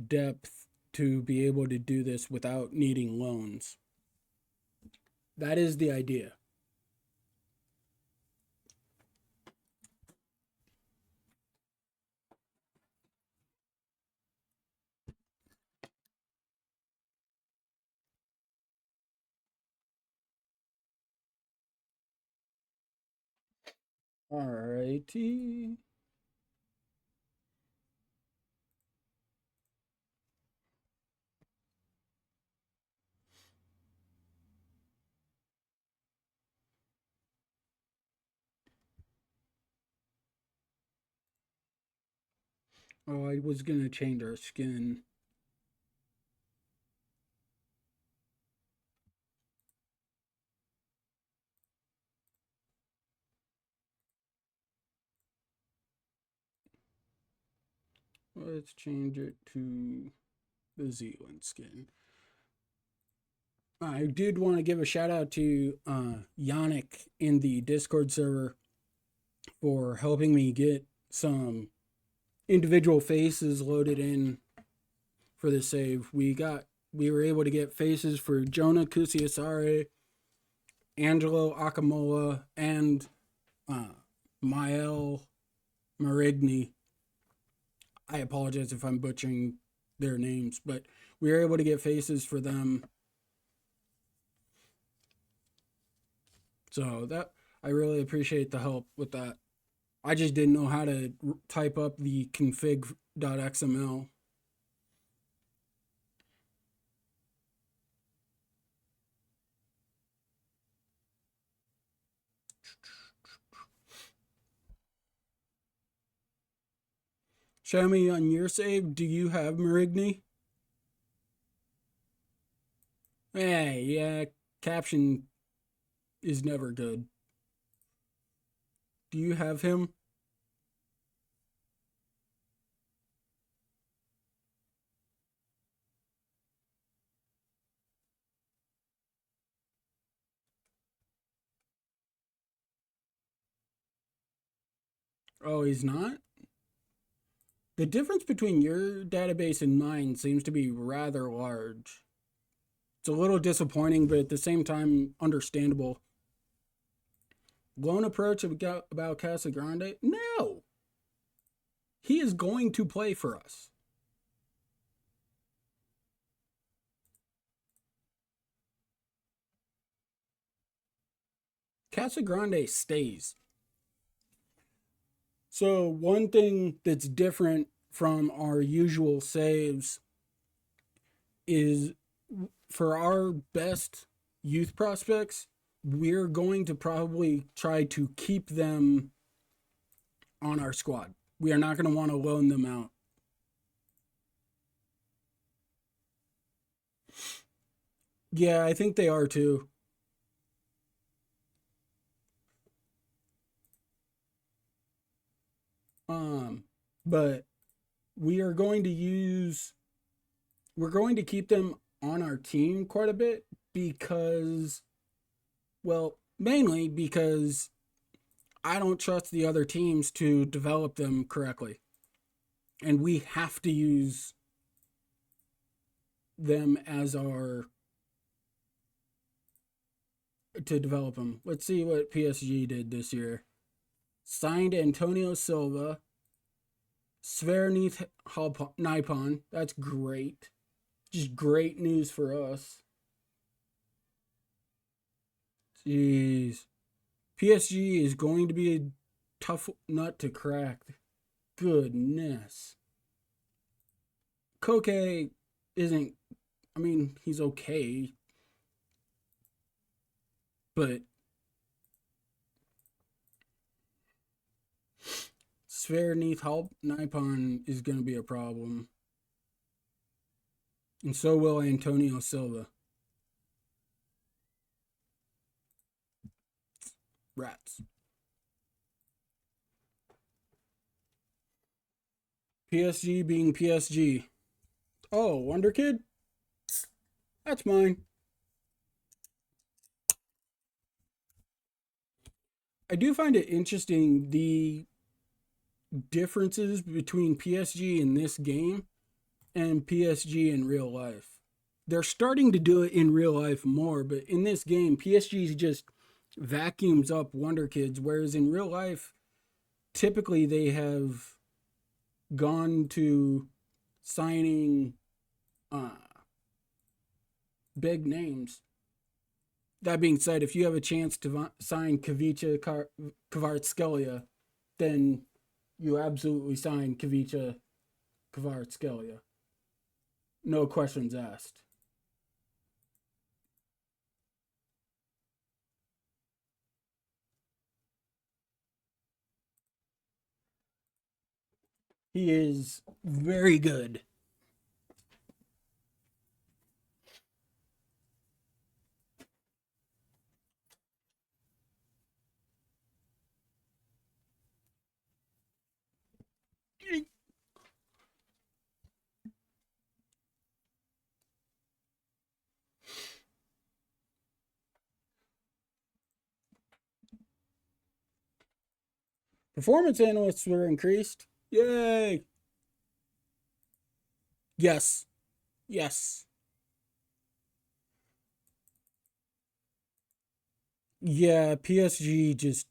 depth to be able to do this without needing loans. That is the idea. Alrighty. Oh, I was going to change our skin. let's change it to the Zealand skin. I did want to give a shout out to Yannick in the Discord server for helping me get some individual faces loaded in for the save. We were able to get faces for Jonah Kusiasare, Angelo Akamola, and Mael Marigny. I apologize if I'm butchering their names, but we were able to get faces for them. So that I really appreciate the help with that. I just didn't know how to type up the config.xml. Show me on your save, do you have Marigny? Hey, yeah, caption is never good. Do you have him? Oh, he's not? The difference between your database and mine seems to be rather large. It's a little disappointing, but at the same time, understandable. Lone approach about Casa Grande? No! He is going to play for us. Casa Grande stays. So, one thing that's different from our usual saves is for our best youth prospects, we're going to probably try to keep them on our squad. We are not going to want to loan them out. Yeah, I think they are too. But we are going to we're going to keep them on our team quite a bit because, well, mainly because I don't trust the other teams to develop them correctly. And we have to use them as our to develop them. Let's see what PSG did this year. Signed Antonio Silva, Svernith Nipon. That's great. Just great news for us. Jeez. PSG is going to be a tough nut to crack. Goodness. Koke isn't, I mean, he's okay. But Svernith Nipon is going to be a problem. And so will Antonio Silva. Rats. PSG being PSG. Oh, Wonder Kid? That's mine. I do find it interesting the differences between PSG in this game and PSG in real life. They're starting to do it in real life more, but in this game, PSG just vacuums up Wonder Kids, whereas in real life, typically they have gone to signing big names. That being said, if you have a chance to sign Kavica Kvaratskhelia, then you absolutely sign Kavica Kvaratskhelia. No questions asked. He is very good. Performance analysts were increased. Yay! Yes. Yes. Yeah, PSG just.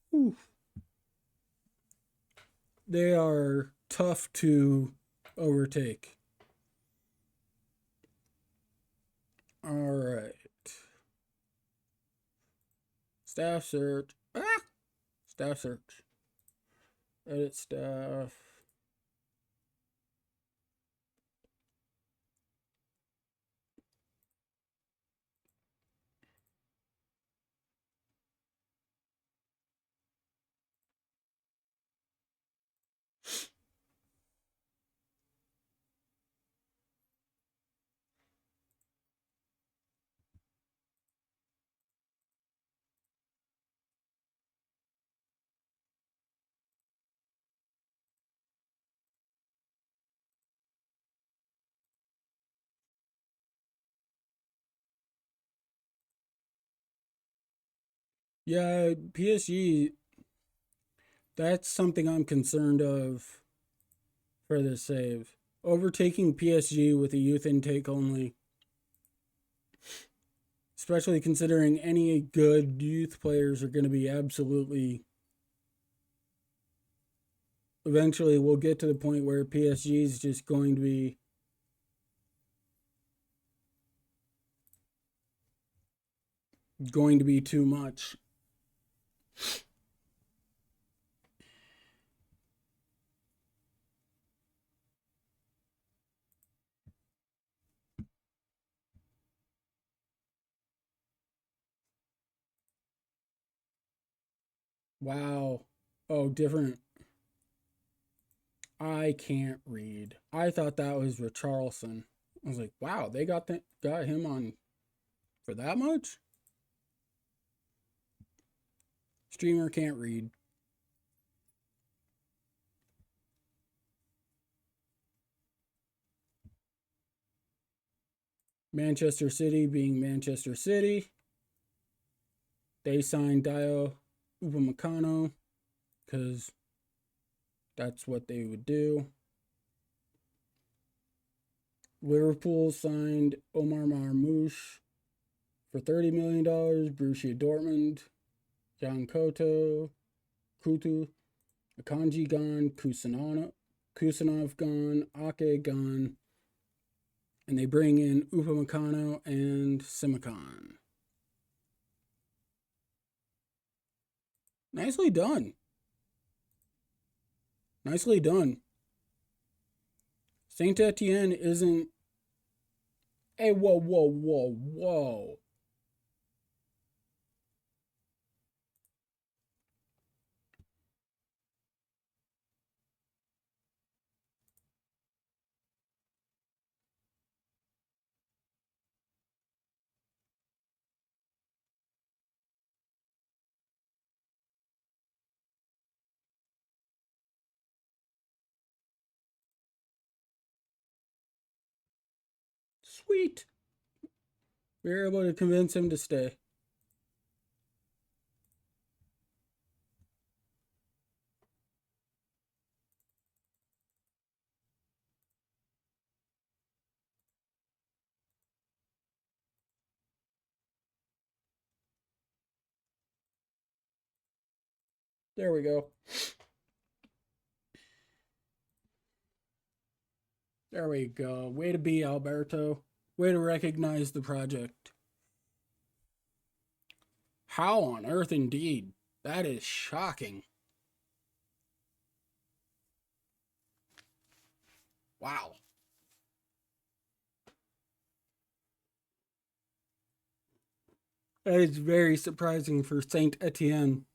Whew, they are tough to overtake. All right. Staff search. Ah! Staff search. Edit staff. Yeah, PSG. That's something I'm concerned of for this save. Overtaking PSG with a youth intake only, especially considering any good youth players are going to be absolutely. Eventually, we'll get to the point where PSG is just going to be too much. Wow. Oh, different. I can't read. I thought that was Richarlison. I was like, wow, they got him on for that much? Streamer can't read. Manchester City being Manchester City. They signed Dio Upamecano because that's what they would do. Liverpool signed Omar Marmoush for $30 million. Borussia Dortmund, Jan Kutu, Akanji gone, Kusanov gone, Ake gone, and they bring in Upamecano and Simicon. Nicely done. Nicely done. Saint Etienne isn't. Hey, whoa, whoa, whoa, whoa. Sweet. We were able to convince him to stay. There we go. There we go. Way to be, Alberto. Way to recognize the project. How on earth, indeed? That is shocking. Wow. That is very surprising for Saint Etienne.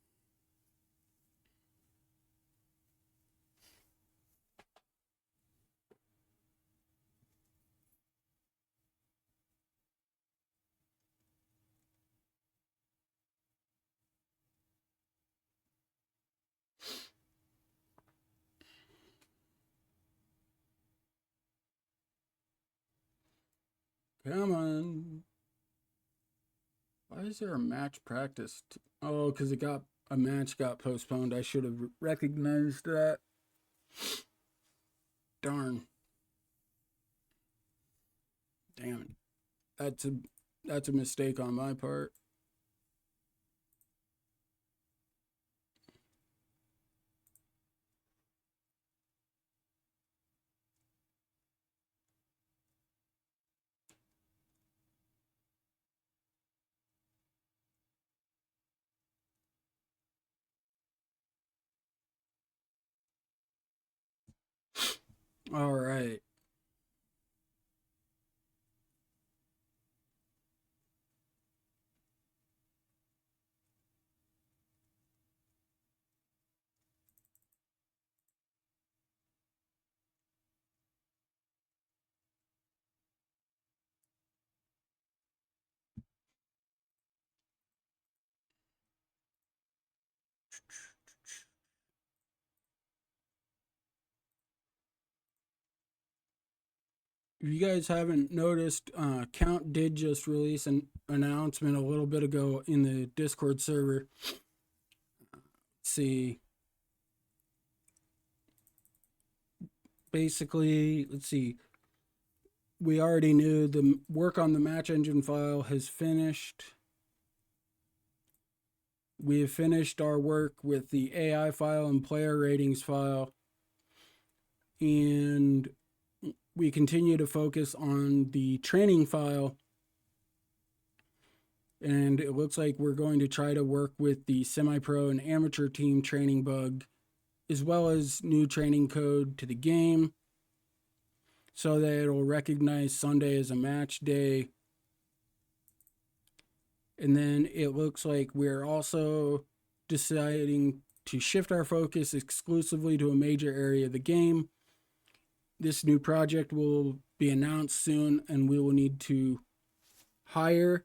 Come on. Why is there a match practice? Oh, because it got a match got postponed. I should have recognized that. Darn. Damn it. That's a mistake on my part. All right. If you guys haven't noticed, Count did just release an announcement a little bit ago in the Discord server. Let's see. Basically, let's see. We already knew the work on the match engine file has finished. We have finished our work with the AI file and player ratings file. And we continue to focus on the training file. And it looks like we're going to try to work with the semi-pro and amateur team training bug, as well as new training code to the game, so that it'll recognize Sunday as a match day. And then it looks like we're also deciding to shift our focus exclusively to a major area of the game. This new project will be announced soon, and we will need to hire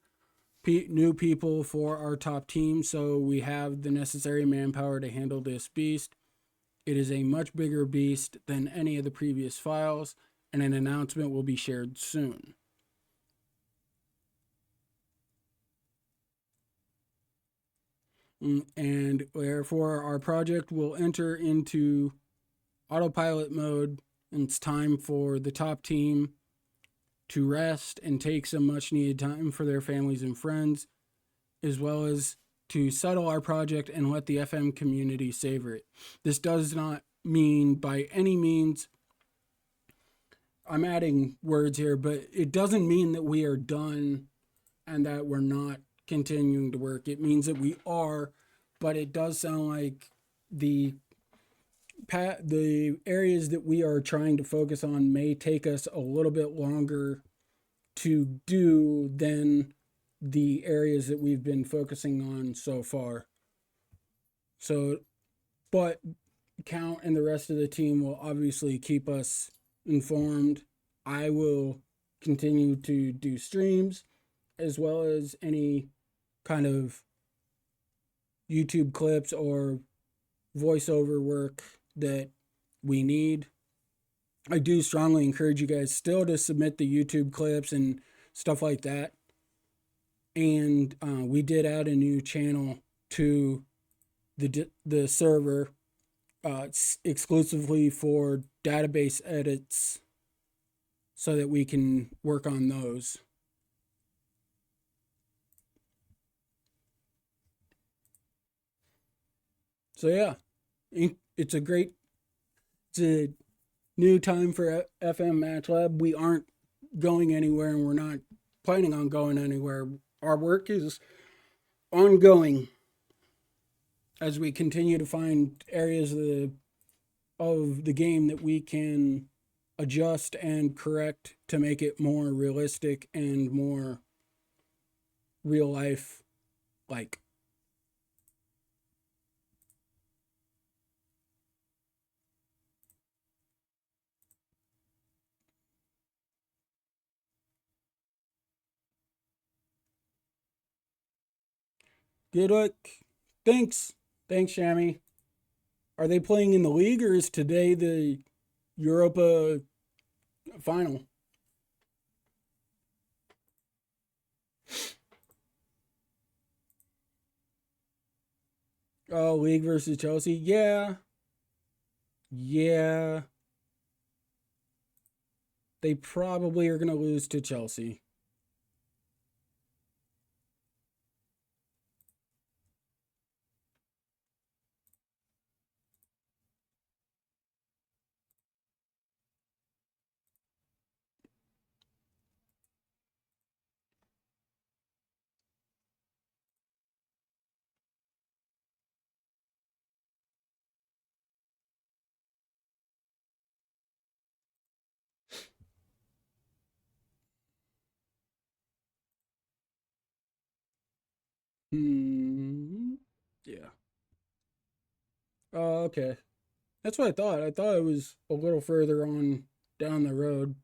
new people for our top team, so we have the necessary manpower to handle this beast. It is a much bigger beast than any of the previous files, and an announcement will be shared soon. And therefore, our project will enter into autopilot mode, and it's time for the top team to rest and take some much needed time for their families and friends, as well as to settle our project and let the FM community savor it. This does not mean by any means, I'm adding words here, but it doesn't mean that we are done and that we're not continuing to work. It means that we are, but it does sound like the areas that we are trying to focus on may take us a little bit longer to do than the areas that we've been focusing on so far. So, but Count and the rest of the team will obviously keep us informed. I will continue to do streams as well as any kind of YouTube clips or voiceover work that we need. I do strongly encourage you guys still to submit the YouTube clips and stuff like that. And we did add a new channel to the server exclusively for database edits so that we can work on those. So yeah, it's a new time for FM Match Lab. We aren't going anywhere, and we're not planning on going anywhere. Our work is ongoing as we continue to find areas of the game that we can adjust and correct to make it more realistic and more real life like. Good luck. Thanks. Thanks, Shammy. Are they playing in the league, or is today the Europa final? Oh, League versus Chelsea. Yeah, yeah. They probably are gonna lose to Chelsea. Hmm. Yeah. Oh, okay. That's what I thought. I thought it was a little further on down the road.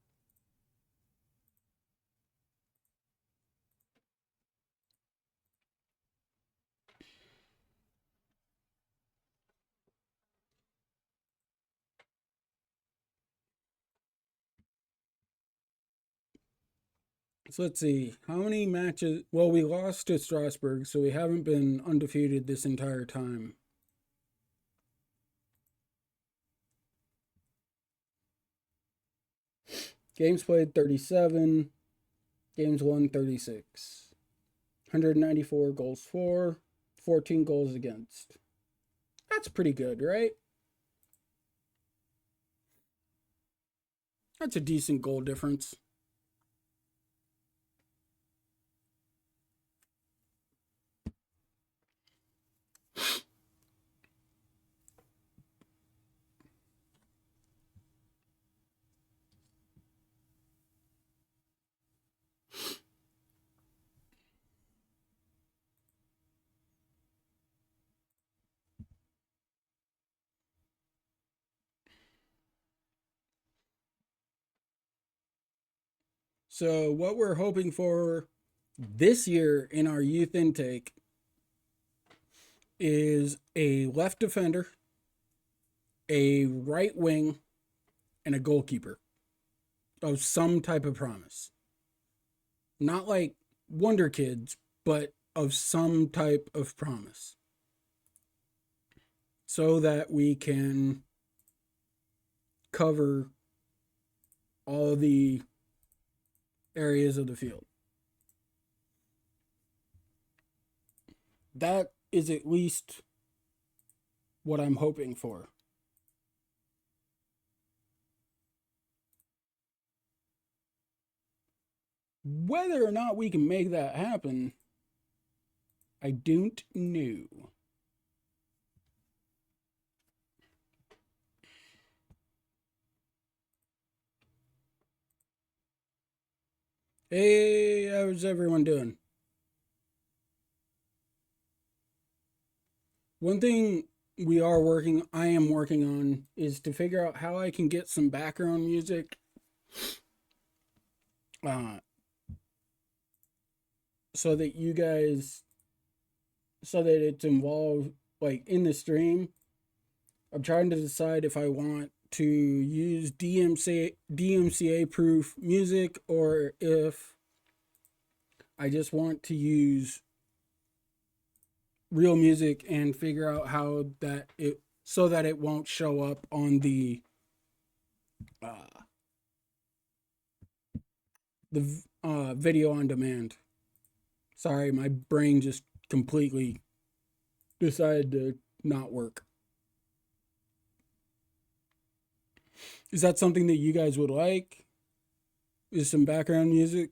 So let's see. How many matches? Well, we lost to Strasbourg, so we haven't been undefeated this entire time. Games played 37, games won 36. 194 goals for, 14 goals against. That's pretty good, right? That's a decent goal difference. So, what we're hoping for this year in our youth intake is a left defender, a right wing, and a goalkeeper of some type of promise. Not like Wonder Kids, but of some type of promise. So that we can cover all the areas of the field. That is at least what I'm hoping for. Whether or not we can make that happen, I don't know. Hey, how's everyone doing? One thing I am working on, is to figure out how I can get some background music, uh, so that you guys, so that it's involved like in the stream. I'm trying to decide if I want to use DMCA proof music, or if I just want to use real music and figure out how that it so that it won't show up on uh, the video on demand. Sorry, my brain just completely decided to not work. Is that something that you guys would like? Is some background music?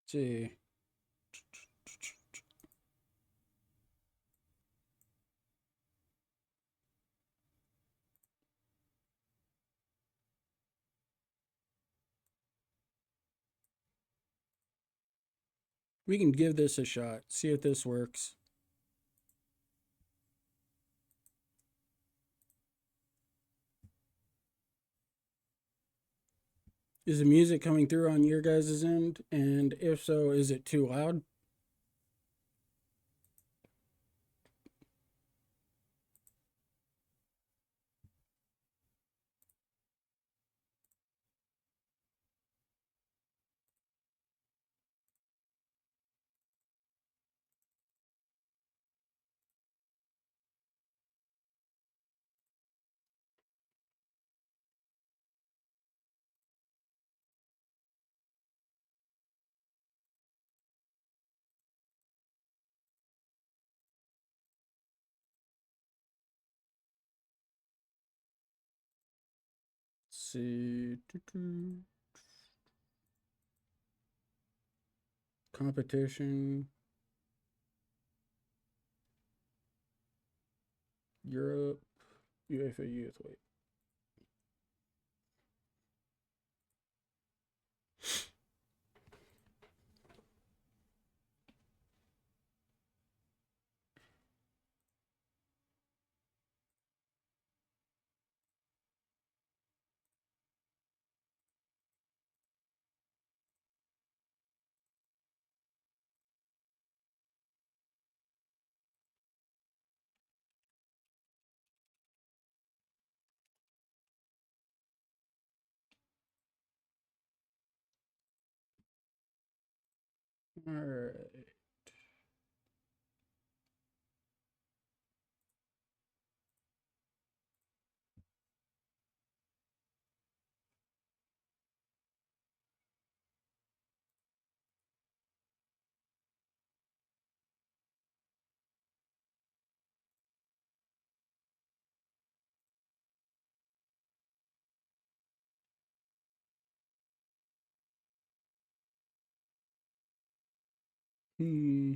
Let's see. We can give this a shot. See if this works. Is the music coming through on your guys' end? And if so, is it too loud? Let's see. Competition. Europe. UEFA Youth. Wait. All right. Hmm.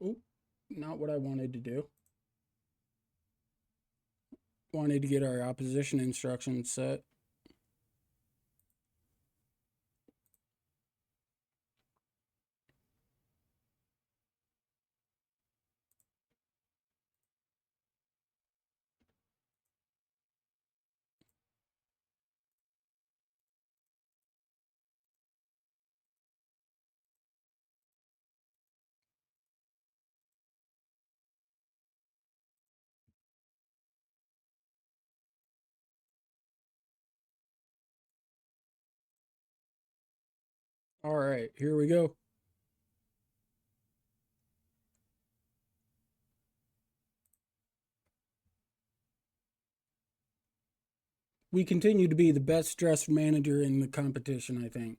Oh, not what I wanted to do. Wanted to get our opposition instructions set. All right, here we go. We continue to be the best dressed manager in the competition, I think.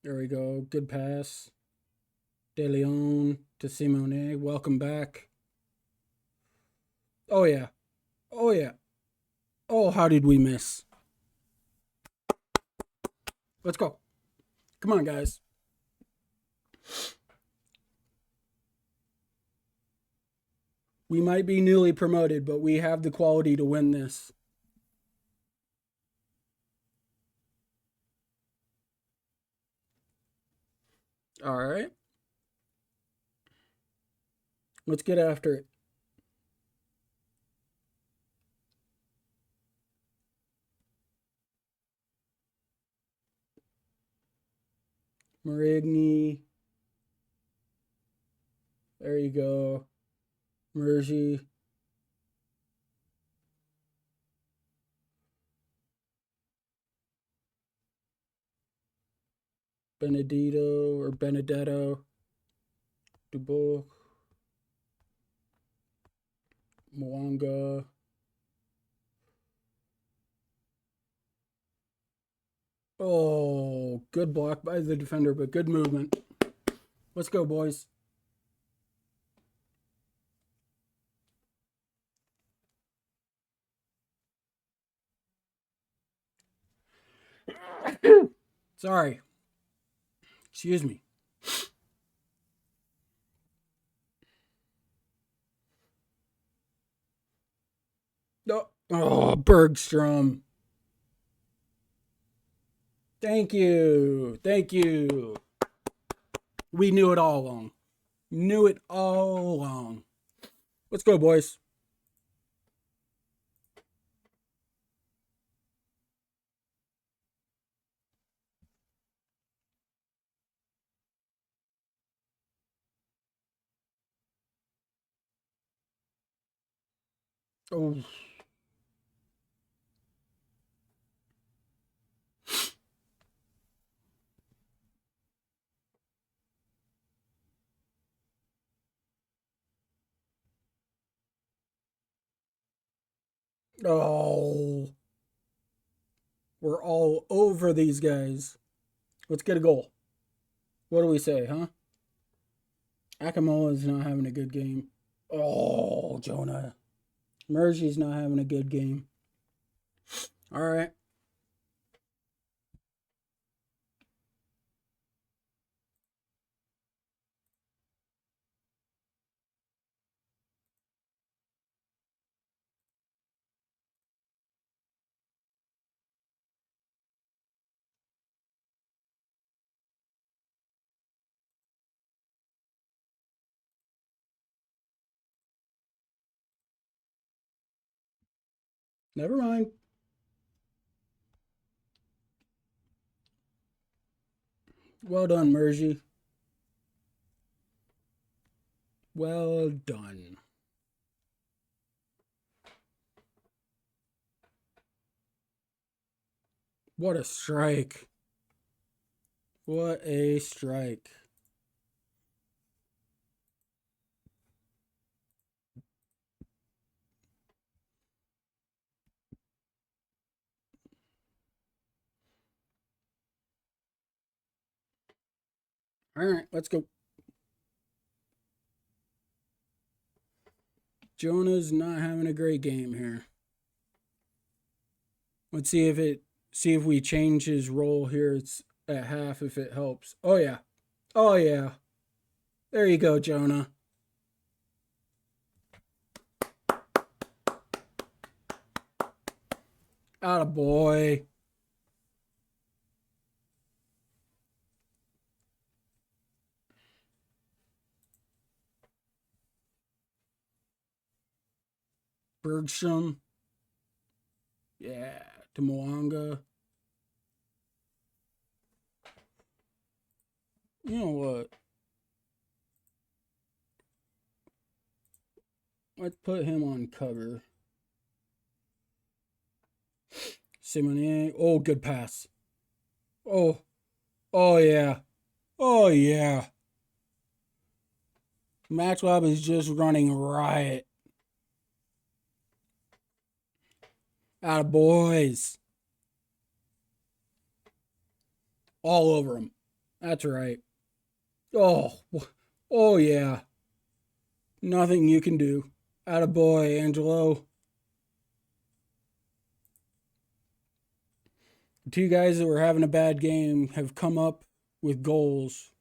There we go. Good pass. De Leon to Simone. Welcome back. Oh, yeah. Oh, yeah. Oh, how did we miss? Let's go. Come on, guys. We might be newly promoted, but we have the quality to win this. All right. Let's get after it. Marigny. There you go. Mergy. Benedito or Benedetto. Dubois. Mwanga. Oh, good block by the defender, but good movement. Let's go, boys. Sorry. Excuse me. No. Oh, Bergstrom. Thank you. Thank you. We knew it all along. Knew it all along. Let's go, boys. Oh. Oh. We're all over these guys. Let's get a goal. What do we say, huh? Akamoa is not having a good game. Oh, Jonah. Mergey's not having a good game. All right. Never mind. Well done, Mergey. Well done. What a strike. What a strike. All right, let's go. Jonah's not having a great game here. Let's see if we change his role here. It's at half if it helps. Oh yeah. Oh yeah. There you go, Jonah. Atta boy. Bergstrom. Yeah. To Moanga. You know what? Let's put him on cover. Simonier. Oh, good pass. Oh. Oh yeah. Oh yeah. Maxwell is just running riot. Atta boys. All over him. That's right. Oh. Oh yeah. Nothing you can do. Atta boy, Angelo. The two guys that were having a bad game have come up with goals.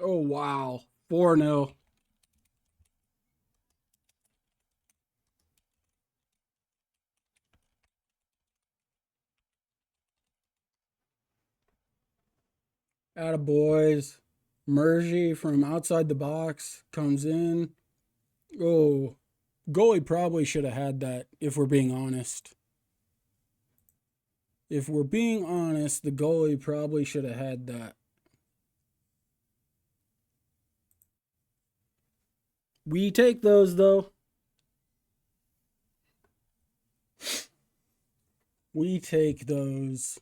Oh wow. 4-0. Atta boys. Mergy from outside the box comes in. Oh, goalie probably should have had that if we're being honest. If we're being honest, the goalie probably should have had that. We take those though. We take those.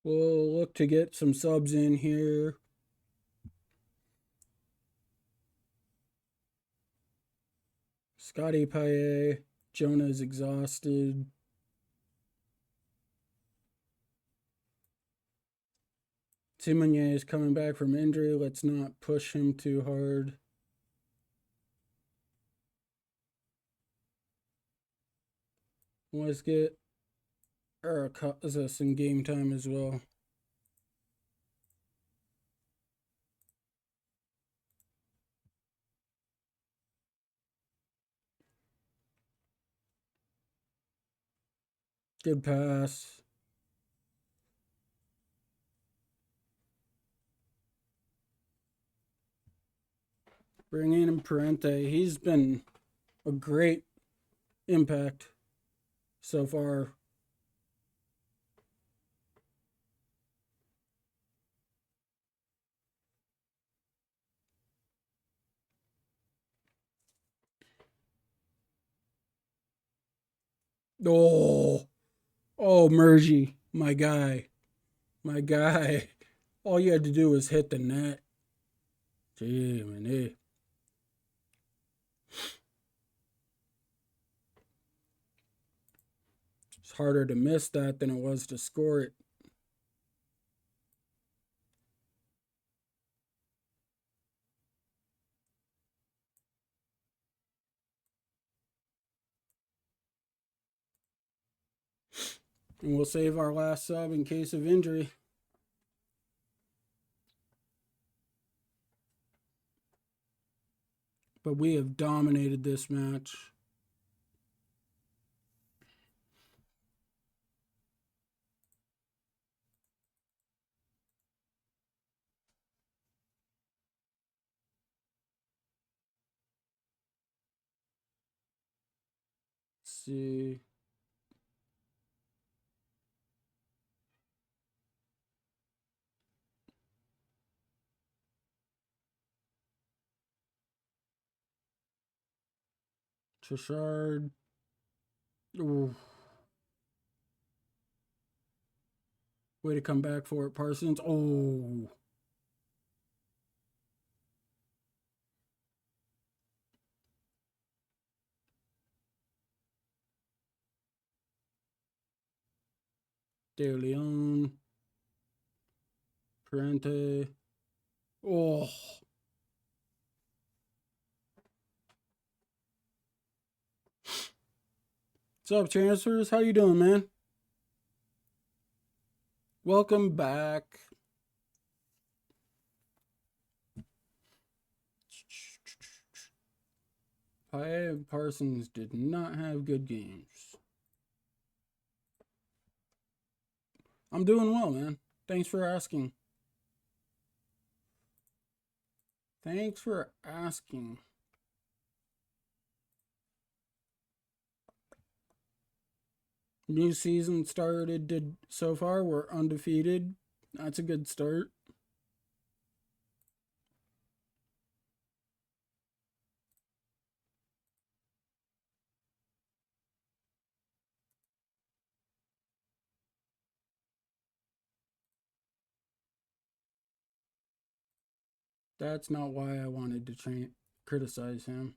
We'll look to get some subs in here. Scotty Paye. Jonah's exhausted. Simonier is coming back from injury. Let's not push him too hard. Let's get Eric in game time as well. Good pass. Bringing in Parente. He's been a great impact so far. Oh, Mergy, my guy. My guy. All you had to do was hit the net. Gee, man. It's harder to miss that than it was to score it. And we'll save our last sub in case of injury. But we have dominated this match. Let's see. Trishard. Ooh. Way to come back for it, Parsons. Oh. De Leon. Parente. Oh. What's up, Chancellors? How you doing, man? Welcome back. Paye and Parsons did not have good games. I'm doing well, man. Thanks for asking. Thanks for asking. New season started so far. We're undefeated. That's a good start. That's not why I wanted to criticize him.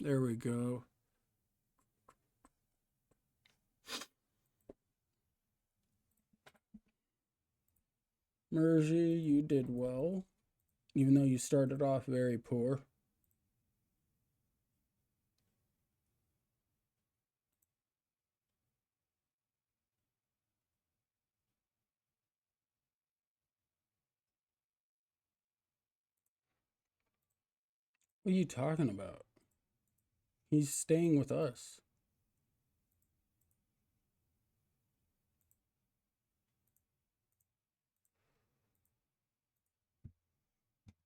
There we go. Mergy, you did well, even though you started off very poor. What are you talking about? He's staying with us.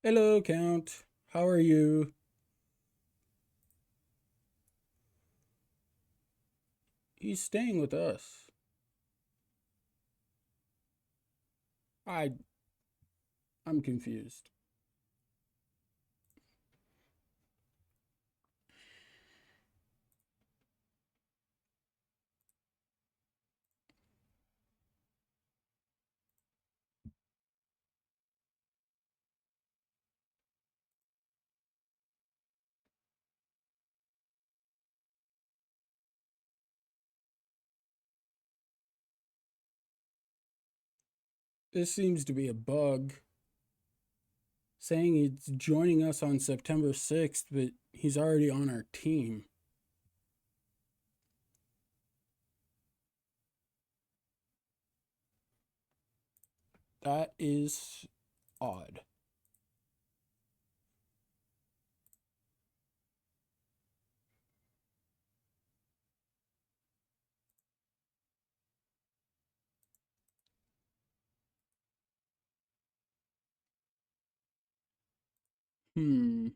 Hello, Count. How are you? He's staying with us. I'm confused. This seems to be a bug. Saying he's joining us on September 6th, but he's already on our team. That is odd. Hmm.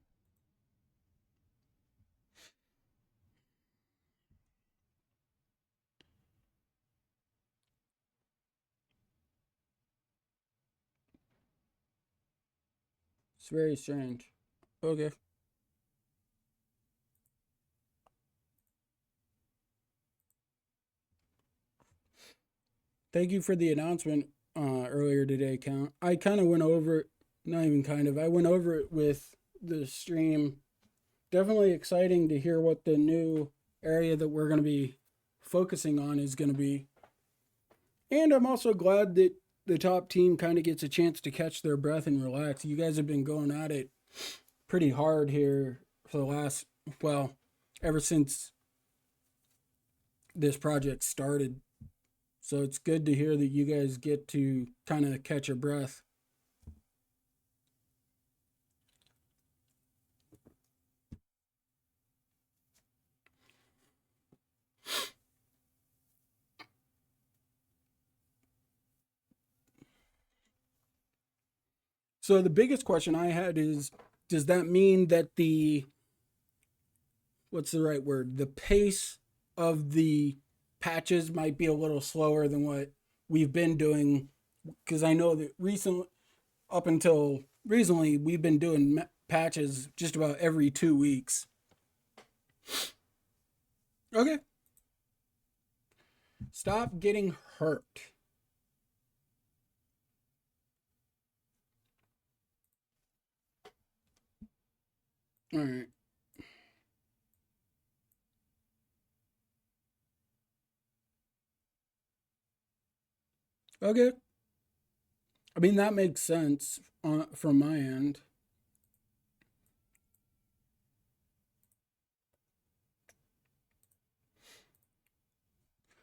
It's very strange. Okay. Thank you for the announcement earlier today, Count. I kind of went over it, not even kind of, I went over it with the stream. Definitely exciting to hear what the new area that we're going to be focusing on is going to be. And I'm also glad that the top team kind of gets a chance to catch their breath and relax. You guys have been going at it pretty hard here for the last, well, ever since this project started. So it's good to hear that you guys get to kind of catch your breath. So the biggest question I had is, does that mean that the, what's the right word? The pace of the patches might be a little slower than what we've been doing, because I know that recently, up until recently, we've been doing patches just about every 2 weeks. Okay. Stop getting hurt. All right. Okay. I mean, that makes sense from my end.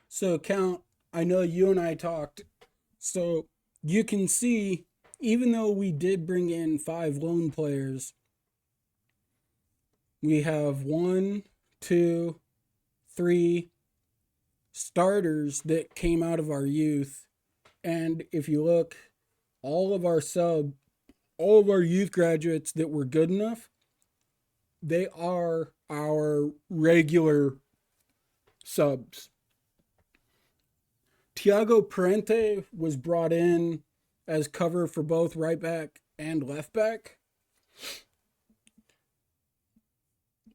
So, Count, I know you and I talked. So, you can see, even though we did bring in 5 lone players, we have one, two, three starters that came out of our youth. And if you look, all of our sub, all of our youth graduates that were good enough, they are our regular subs. Tiago Parente was brought in as cover for both right back and left back.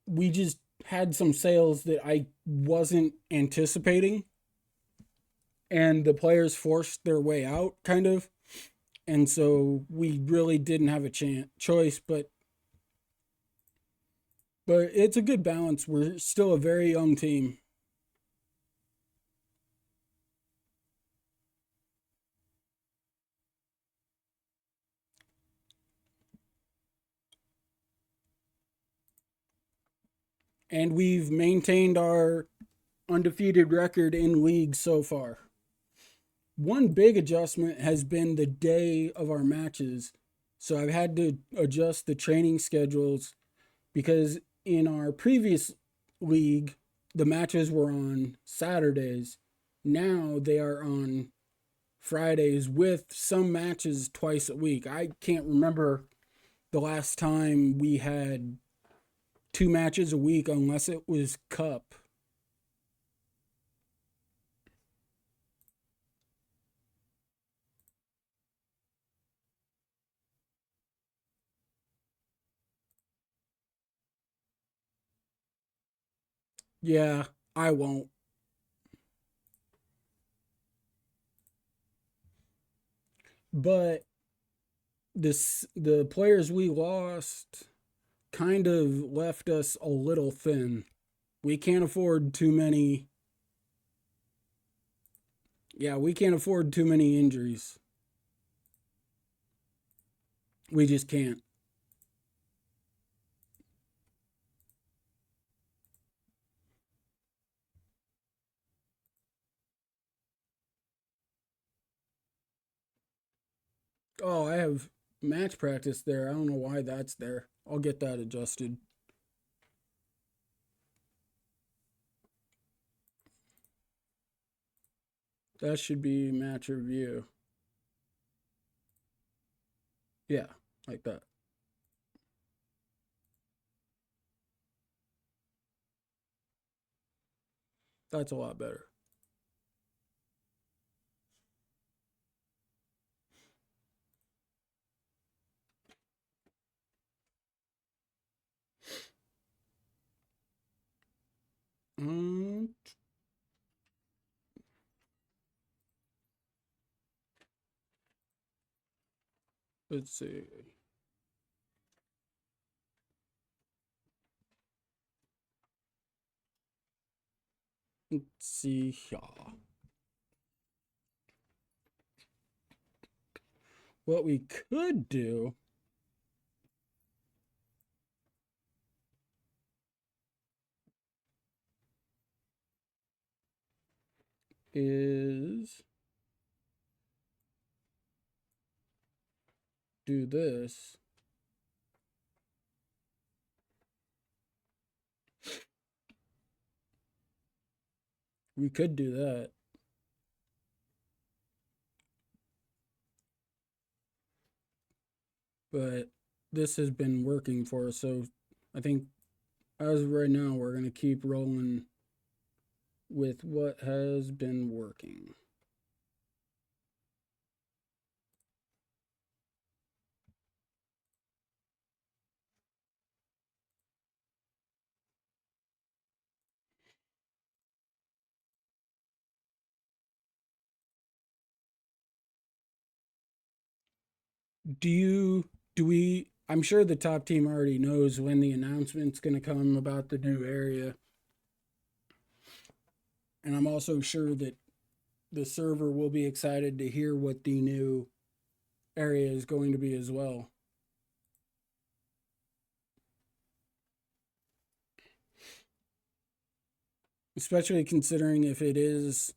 We just had some sales that I wasn't anticipating, and the players forced their way out, kind of. And so we really didn't have a choice, but it's a good balance. We're still a very young team. And we've maintained our undefeated record in league so far. One big adjustment has been the day of our matches. So I've had to adjust the training schedules because in our previous league, the matches were on Saturdays. Now they are on Fridays with some matches twice a week. I can't remember the last time we had 2 matches a week unless it was Cup. Yeah, I won't. But the players we lost kind of left us a little thin. We can't afford too many. Yeah, we can't afford too many injuries. We just can't. Oh, I have match practice there. I don't know why that's there. I'll get that adjusted. That should be match review. Yeah, like that. That's a lot better. Um, let's see. Let's see here. What we could do is do this. We could do that. But this has been working for us. So I think as of right now, we're going to keep rolling with what has been working. Do we, I'm sure the top team already knows when the announcement's going to come about the new area. And I'm also sure that the server will be excited to hear what the new area is going to be as well. Especially considering if it is,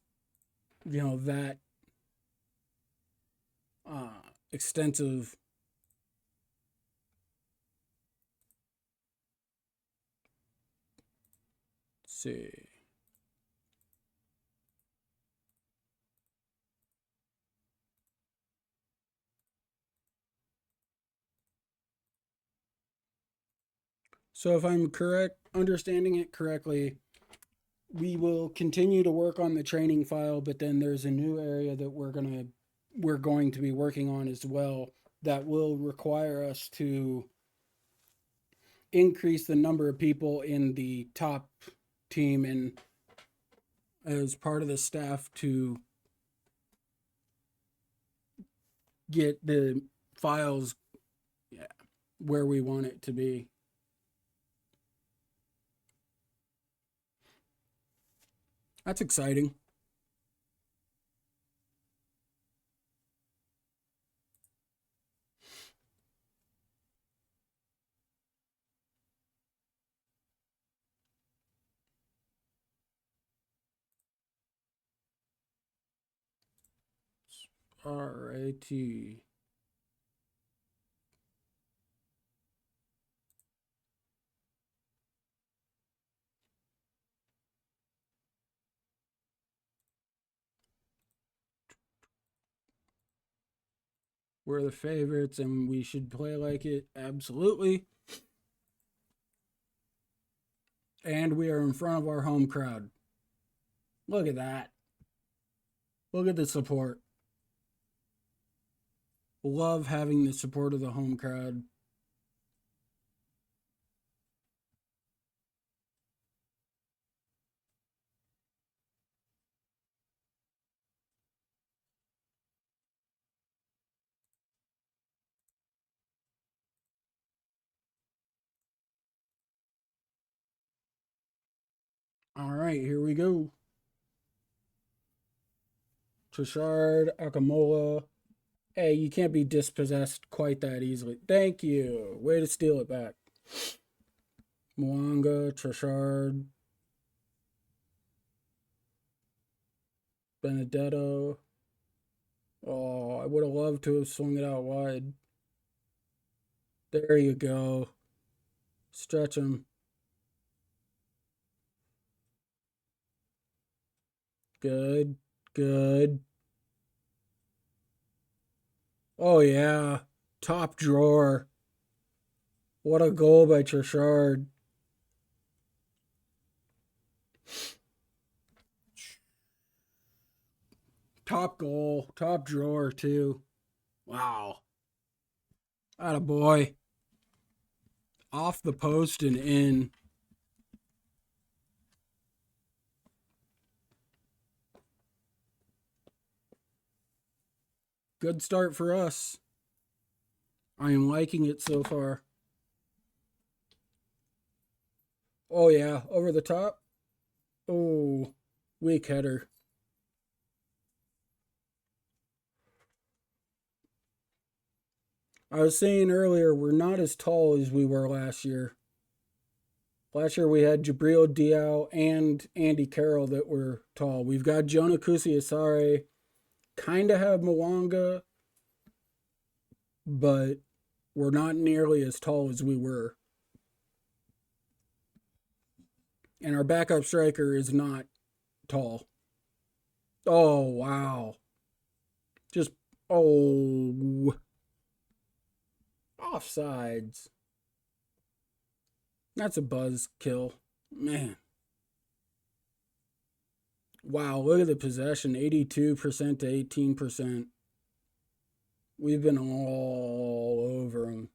that extensive. Let's see. So if I'm correct, understanding it correctly, we will continue to work on the training file, but then there's a new area that we're going to be working on as well that will require us to increase the number of people in the top team and as part of the staff to get the files, yeah, where we want it to be. That's exciting. Alrighty. We're the favorites and we should play like it. Absolutely. And we are in front of our home crowd. Look at that. Look at the support. Love having the support of the home crowd. All right, here we go. Trishard, Akamola, Hey, you can't be dispossessed quite that easily. Thank you. Way to steal it back. Mwanga, Trashard, Benedetto. Oh, I would have loved to have swung it out wide. There you go. Stretch him. Good. Good. Oh, yeah. Top drawer. What a goal by Trashard. Top goal. Top drawer, too. Wow. Atta boy. Off the post and in. Good start for us. I am liking it so far. Oh, yeah. Over the top. Oh, weak header. I was saying earlier, we're not as tall as we were last year. Last year we had Jabril Diao and Andy Carroll that were tall. We've got Jonah Kusiasare, kind of have Mwanga, but we're not nearly as tall as we were. And our backup striker is not tall. Oh, wow. Just, oh. Offsides. That's a buzz kill. Man. Wow, look at the possession. 82% to 18%. We've been all over them.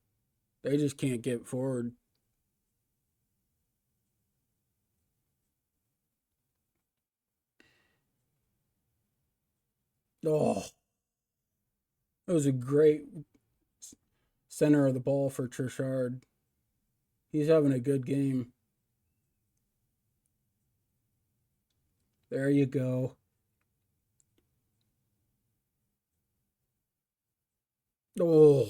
They just can't get forward. Oh, it was a great center of the ball for Trishard. He's having a good game. There you go. Oh,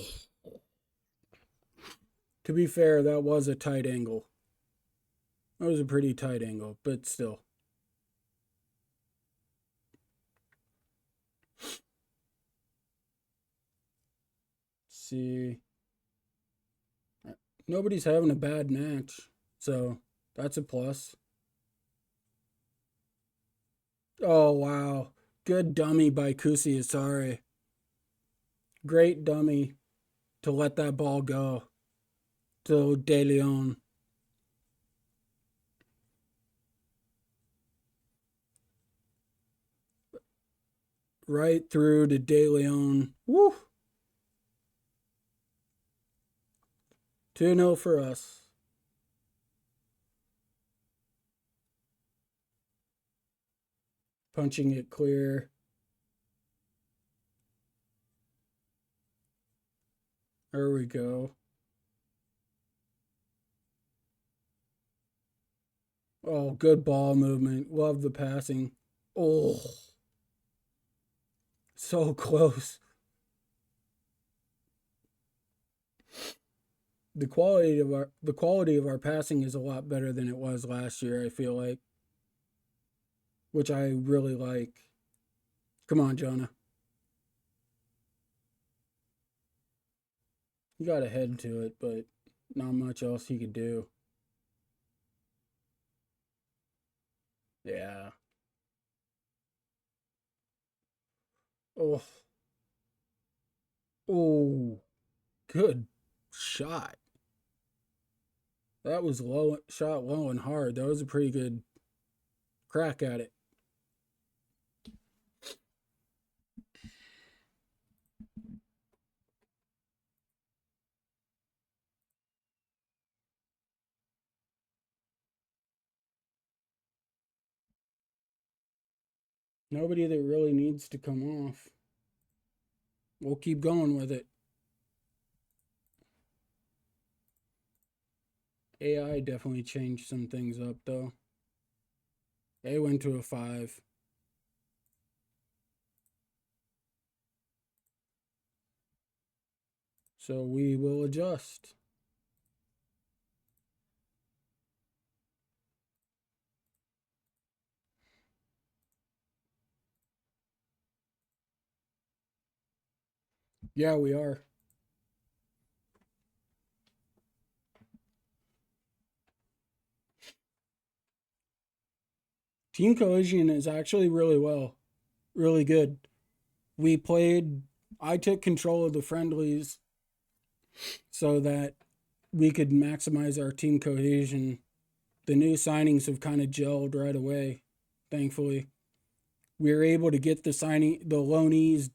to be fair, that was a tight angle. That was a pretty tight angle, but still. See. Nobody's having a bad match, so that's a plus. Oh, wow. Good dummy by Kusiasare. Great dummy to let that ball go to De Leon. Right through to De Leon. Woo! 2-0 for us. Punching it clear. There we go. Oh, good ball movement. Love the passing. Oh, so close. The quality of our passing is a lot better than it was last year, I feel like. Which I really like. Come on, Jonah. He got a head to it, but not much else he could do. Yeah. Oh. Oh. Good shot. That was low shot low and hard. That was a pretty good crack at it. Nobody that really needs to come off. We'll keep going with it. AI definitely changed some things up though. They went to a 5. So we will adjust. Yeah, we are. Team cohesion is actually really good. We played, I took control of the friendlies so that we could maximize our team cohesion. The new signings have kind of gelled right away, thankfully. We were able to get the loanings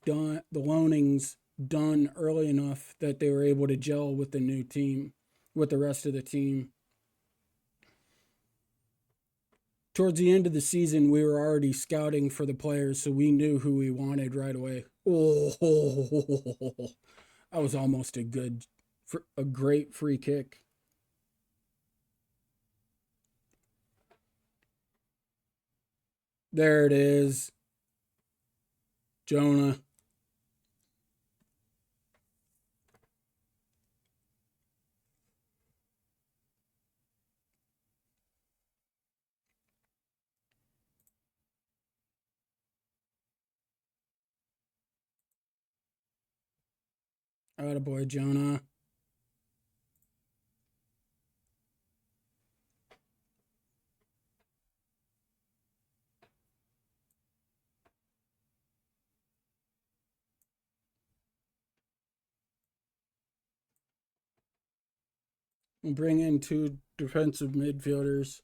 done early enough that they were able to gel with the new team, with the rest of the team. Towards the end of the season, we were already scouting for the players, so we knew who we wanted right away. Oh, that was almost a great free kick. There it is, Jonah. Attaboy, Jonah. We'll bring in two defensive midfielders.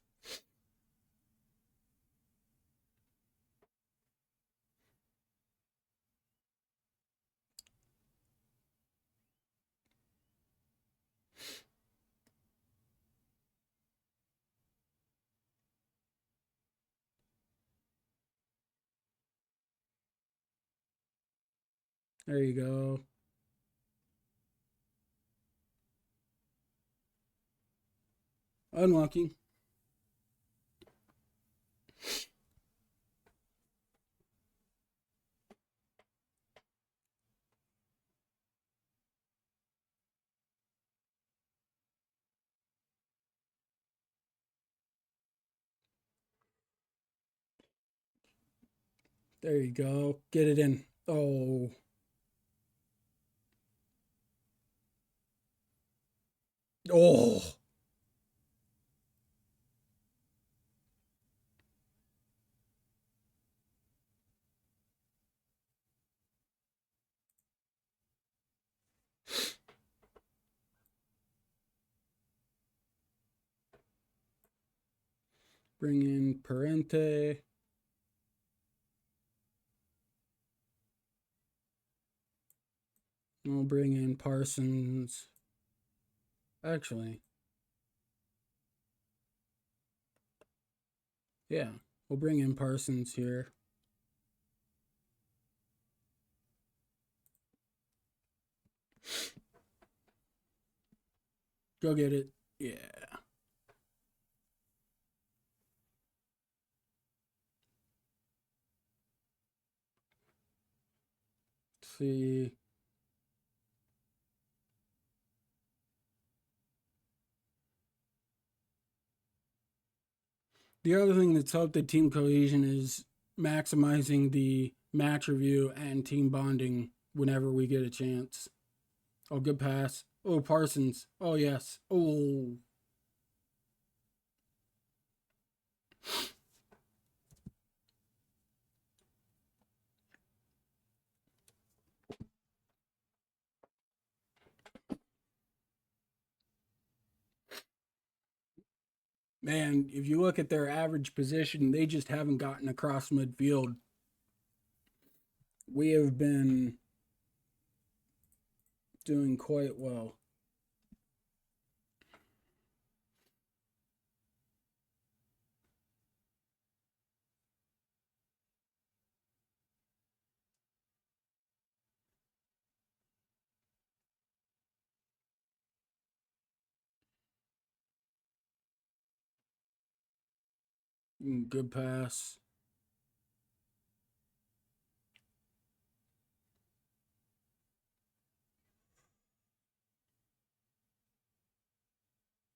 There you go. Unlucky. There you go. Get it in. Oh, oh. Bring in Parente. We'll bring in Parsons. Actually, yeah, we'll bring in Parsons here. Go get it. Yeah. Let's see. The other thing that's helped the team cohesion is maximizing the match review and team bonding whenever we get a chance. Oh, good pass. Oh, Parsons. Oh, yes. Oh. Man, if you look at their average position, they just haven't gotten across midfield. We have been doing quite well. Good pass.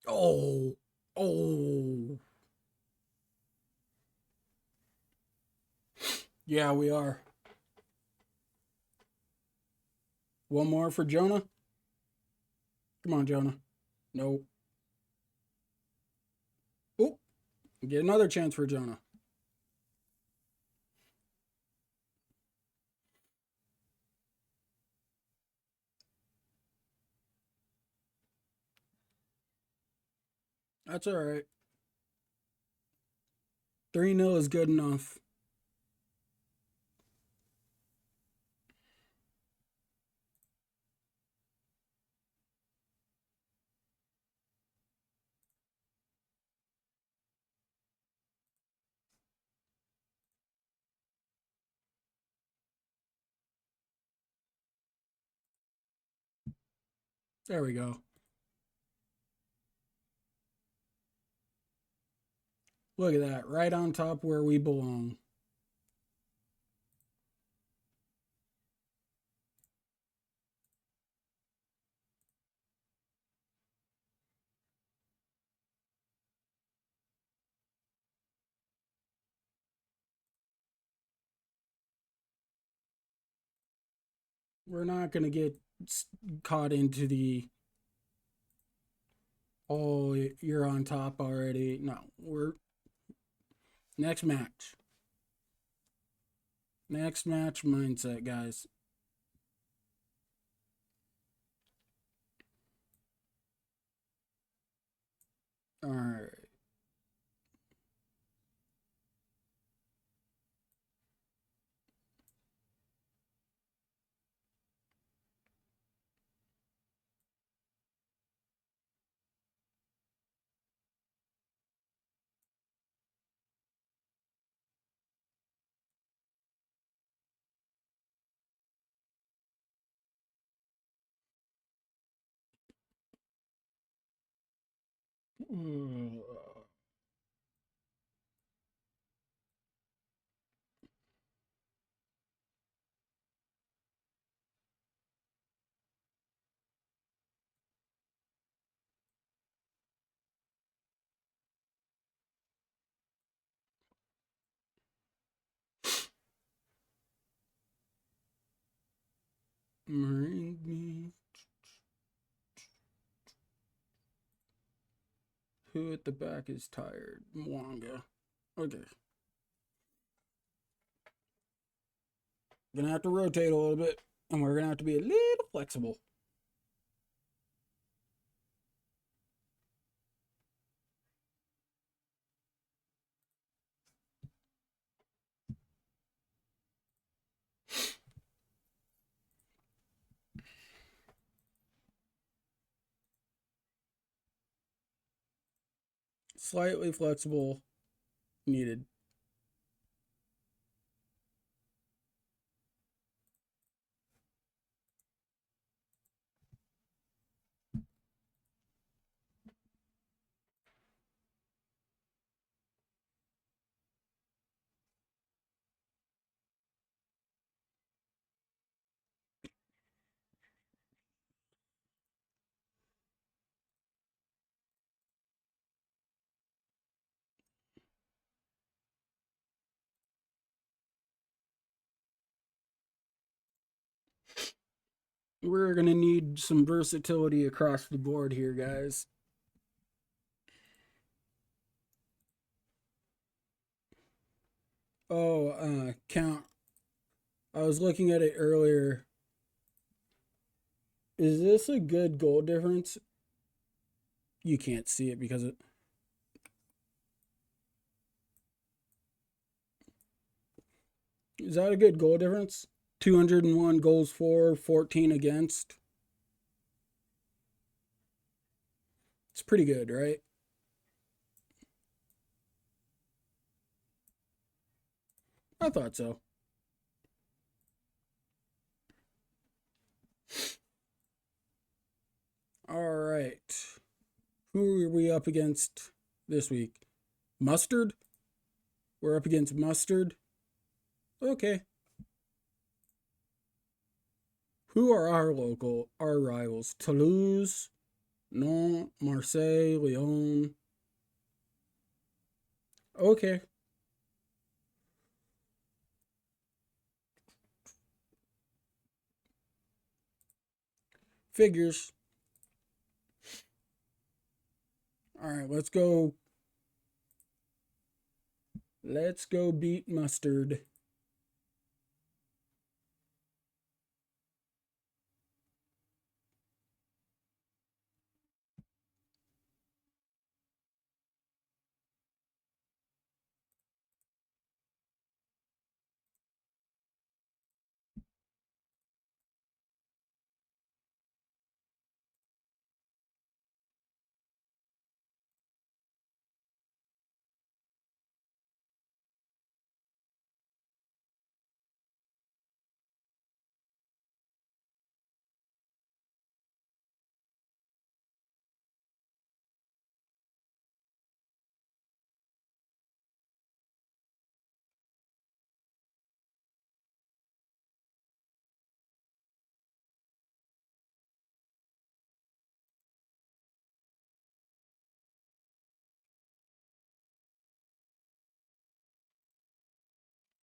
Oh. Oh. Yeah, we are. One more for Jonah. Come on, Jonah. Nope. Oh, get another chance for Jonah. That's all right. 3-0 is good enough. There we go. Look at that. Right on top where we belong. We're not going to get caught into the, oh, you're on top already. No, we're next match. Next match mindset, guys. All right. Marine. Who at the back is tired? Mwanga. Okay. Gonna have to rotate a little bit, and we're gonna have to be a little flexible. Slightly flexible needed. We're gonna need some versatility across the board here, guys. Oh, count. I was looking at it earlier. Is this a good goal difference? You can't see it because it. Is that a good goal difference? 201 goals for, 14 against. It's pretty good, right? I thought so. All right. Who are we up against this week? Mustard? We're up against Mustard. Okay. Who are our rivals? Toulouse, Nantes, Marseille, Lyon. Okay. Figures. Alright, let's go. Let's go beat Mustard.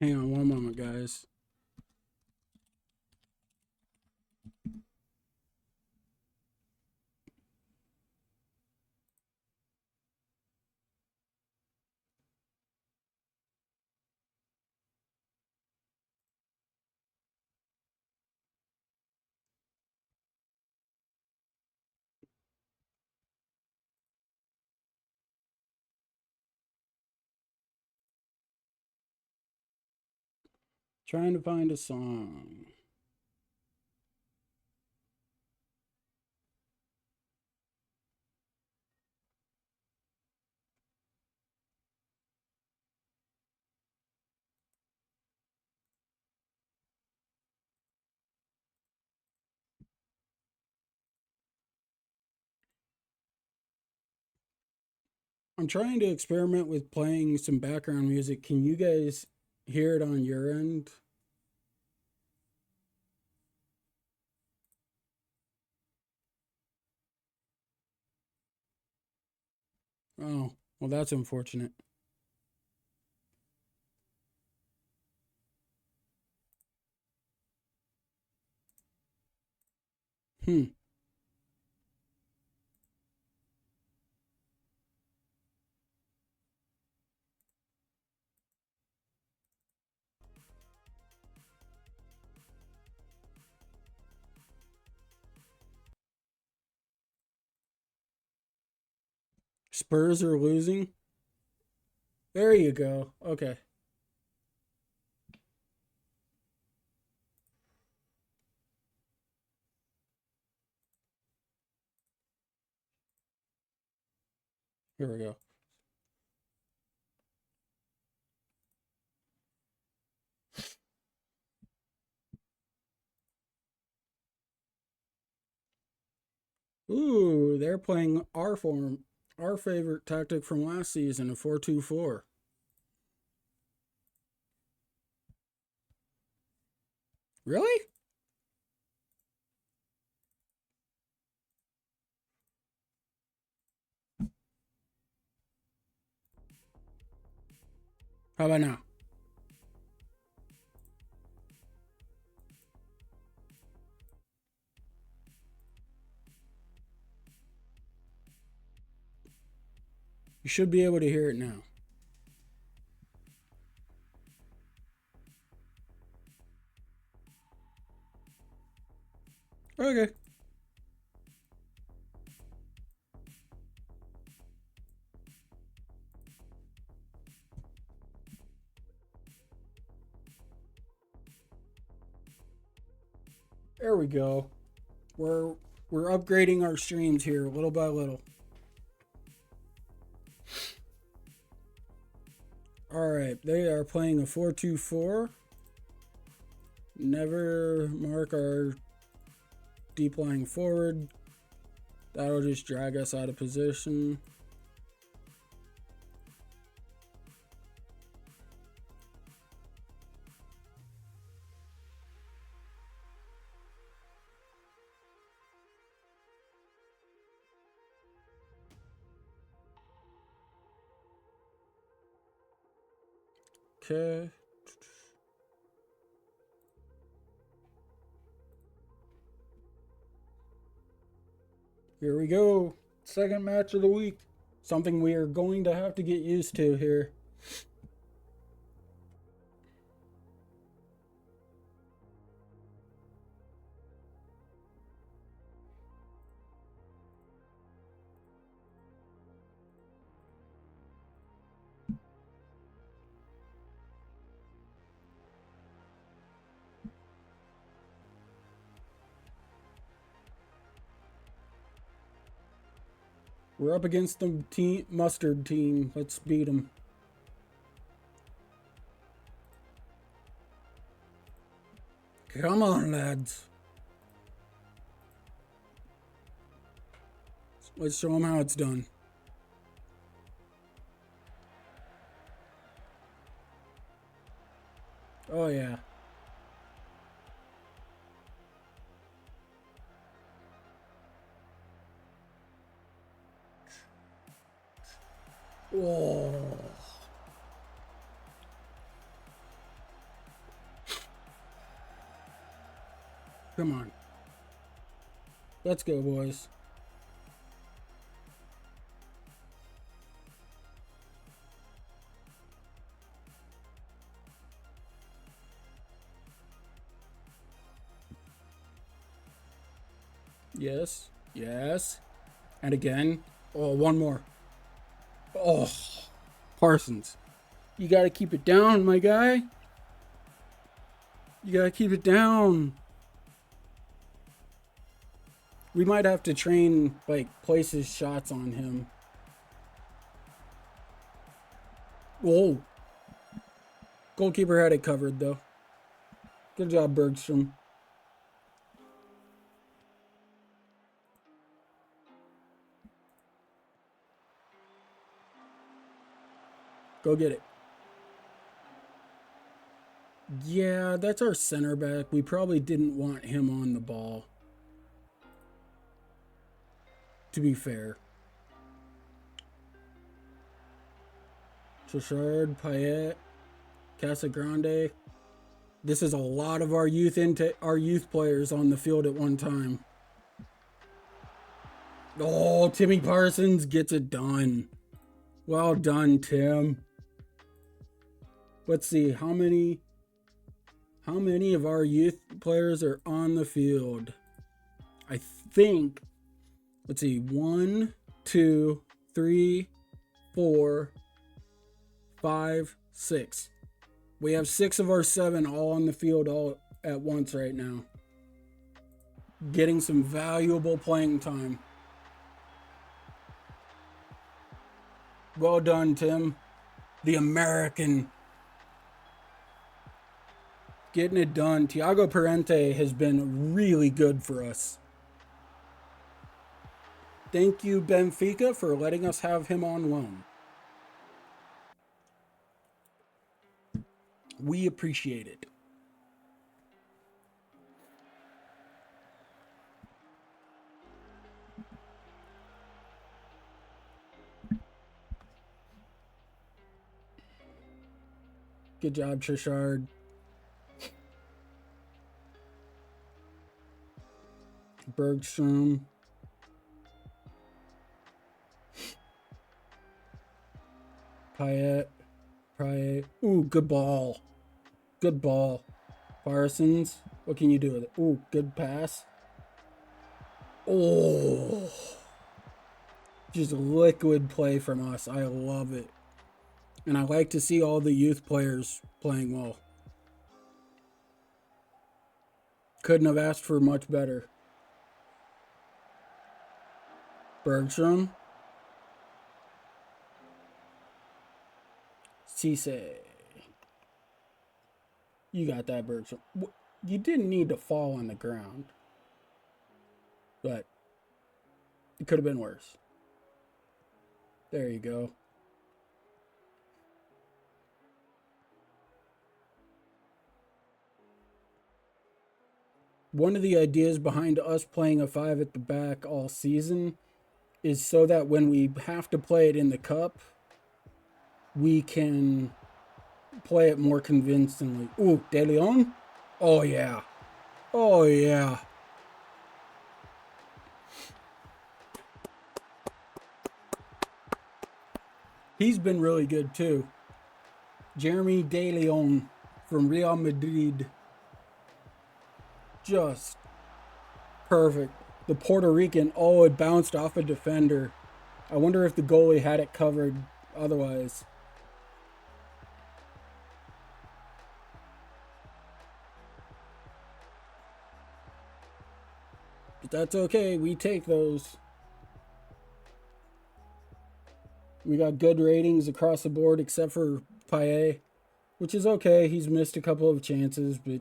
Hang on one moment, guys. Trying to find a song. I'm trying to experiment with playing some background music. Can you guys hear it on your end? Oh, well, that's unfortunate. Hmm. Spurs are losing. There you go. Okay. Here we go. Ooh, they're playing our form, our favorite tactic from last season, a 4-2-4. Really? How about now? You should be able to hear it now. Okay. There we go. We're we're upgrading our streams here little by little. All right, they are playing a 4-2-4. Never mark our deep lying forward. That'll just drag us out of position. Okay. Here we go. Second match of the week. Something we are going to have to get used to here. We're up against the mustard team. Let's beat them. Come on, lads. Let's show them how it's done. Oh, yeah. Oh. Come on. Let's go, boys. Yes. Yes. And again. Oh, one more. Oh. Parsons. You gotta keep it down, my guy. You gotta keep it down. We might have to train, like, places shots on him. Whoa. Goalkeeper had it covered, though. Good job, Bergstrom. Go get it. Yeah, that's our center back. We probably didn't want him on the ball. To be fair. Chouchard, Payet, Casagrande. This is a lot of our youth players on the field at one time. Oh, Timmy Parsons gets it done. Well done, Tim. Let's see how many of our youth players are on the field. I think, let's see, 1, 2, 3, 4, 5, 6. We have 6 of our 7 all on the field all at once right now. Getting some valuable playing time. Well done, Tim. The American. Getting it done. Thiago Parente has been really good for us. Thank you, Benfica, for letting us have him on loan. We appreciate it. Good job, Trishard. Bergstrom. Payet. Ooh, good ball. Good ball. Parsons. What can you do with it? Ooh, good pass. Oh. Just liquid play from us. I love it. And I like to see all the youth players playing well. Couldn't have asked for much better. Bergstrom. Cisse. You got that, Bergstrom. You didn't need to fall on the ground. But it could have been worse. There you go. One of the ideas behind us playing a 5 at the back all season is so that when we have to play it in the cup, we can play it more convincingly. Ooh, De Leon? Oh, yeah. Oh, yeah. He's been really good, too. Jeremy De Leon from Real Madrid. Just perfect. The Puerto Rican, oh, it bounced off a defender. I wonder if the goalie had it covered otherwise. But that's okay. We take those. We got good ratings across the board except for Payet, which is okay. He's missed a couple of chances, but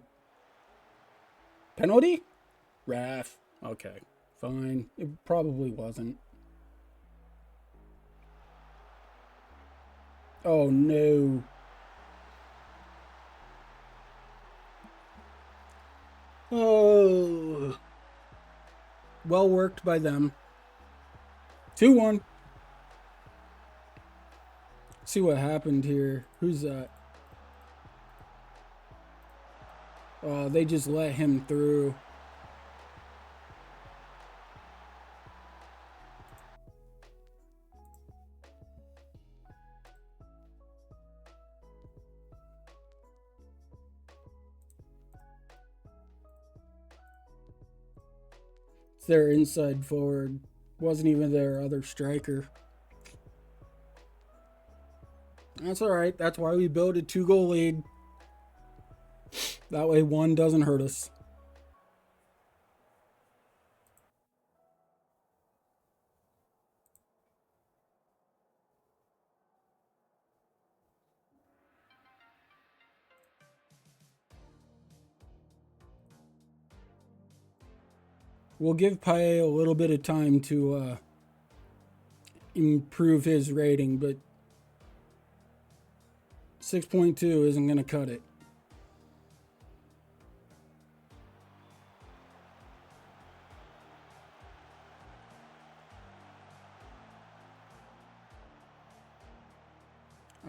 penalty? Raf. Okay, fine. It probably wasn't. Oh no. Oh. Well worked by them. 2-1. See what happened here. Who's that? Oh, they just let him through. It's their inside forward. Wasn't even their other striker. That's alright. That's why we built a 2-goal lead. That way one doesn't hurt us. We'll give Paye a little bit of time to improve his rating, but 6.2 isn't going to cut it.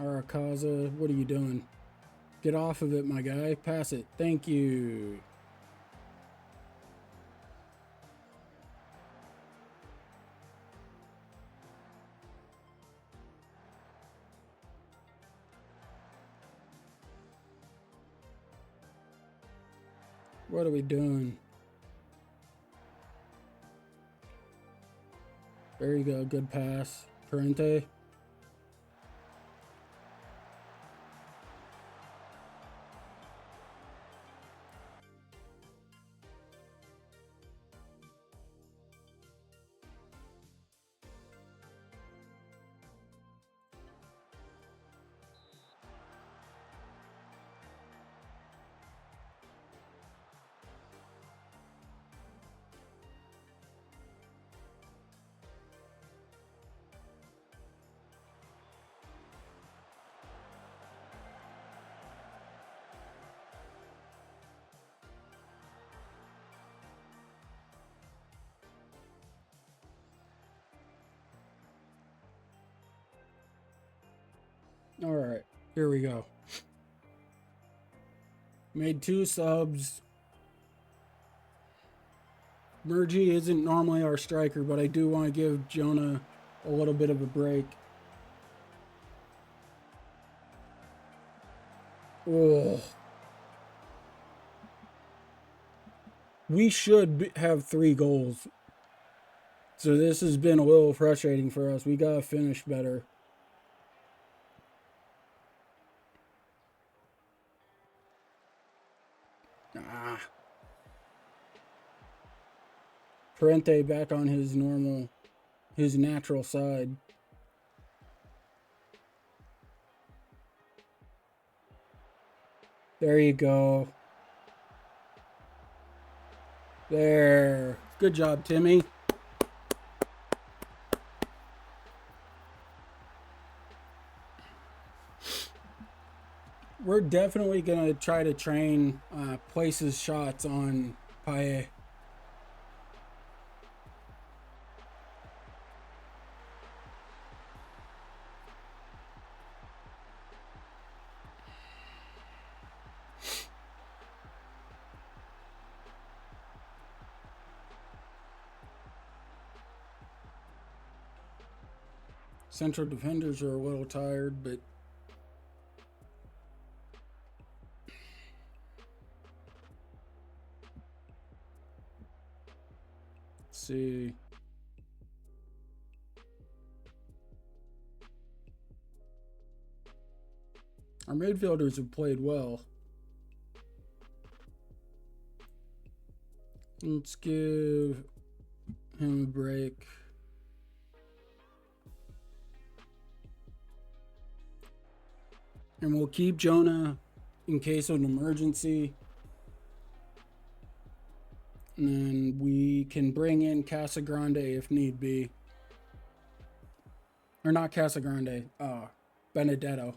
Arakaza, what are you doing? Get off of it, my guy. Pass it. Thank you. What are we doing? There you go. Good pass. Parente. All right. Here we go. Made 2 subs. Murgy isn't normally our striker, but I do want to give Jonah a little bit of a break. Oh. We should have 3 goals. So this has been a little frustrating for us. We got to finish better. Ah. Parente back on his natural side. There you go. There. Good job, Timmy. We're definitely going to try to train places shots on Paye. Central defenders are a little tired, but let's see. Our midfielders have played well. Let's give him a break. And we'll keep Jonah in case of an emergency. And then we can bring in Casagrande if need be. Or not Casagrande, Benedetto.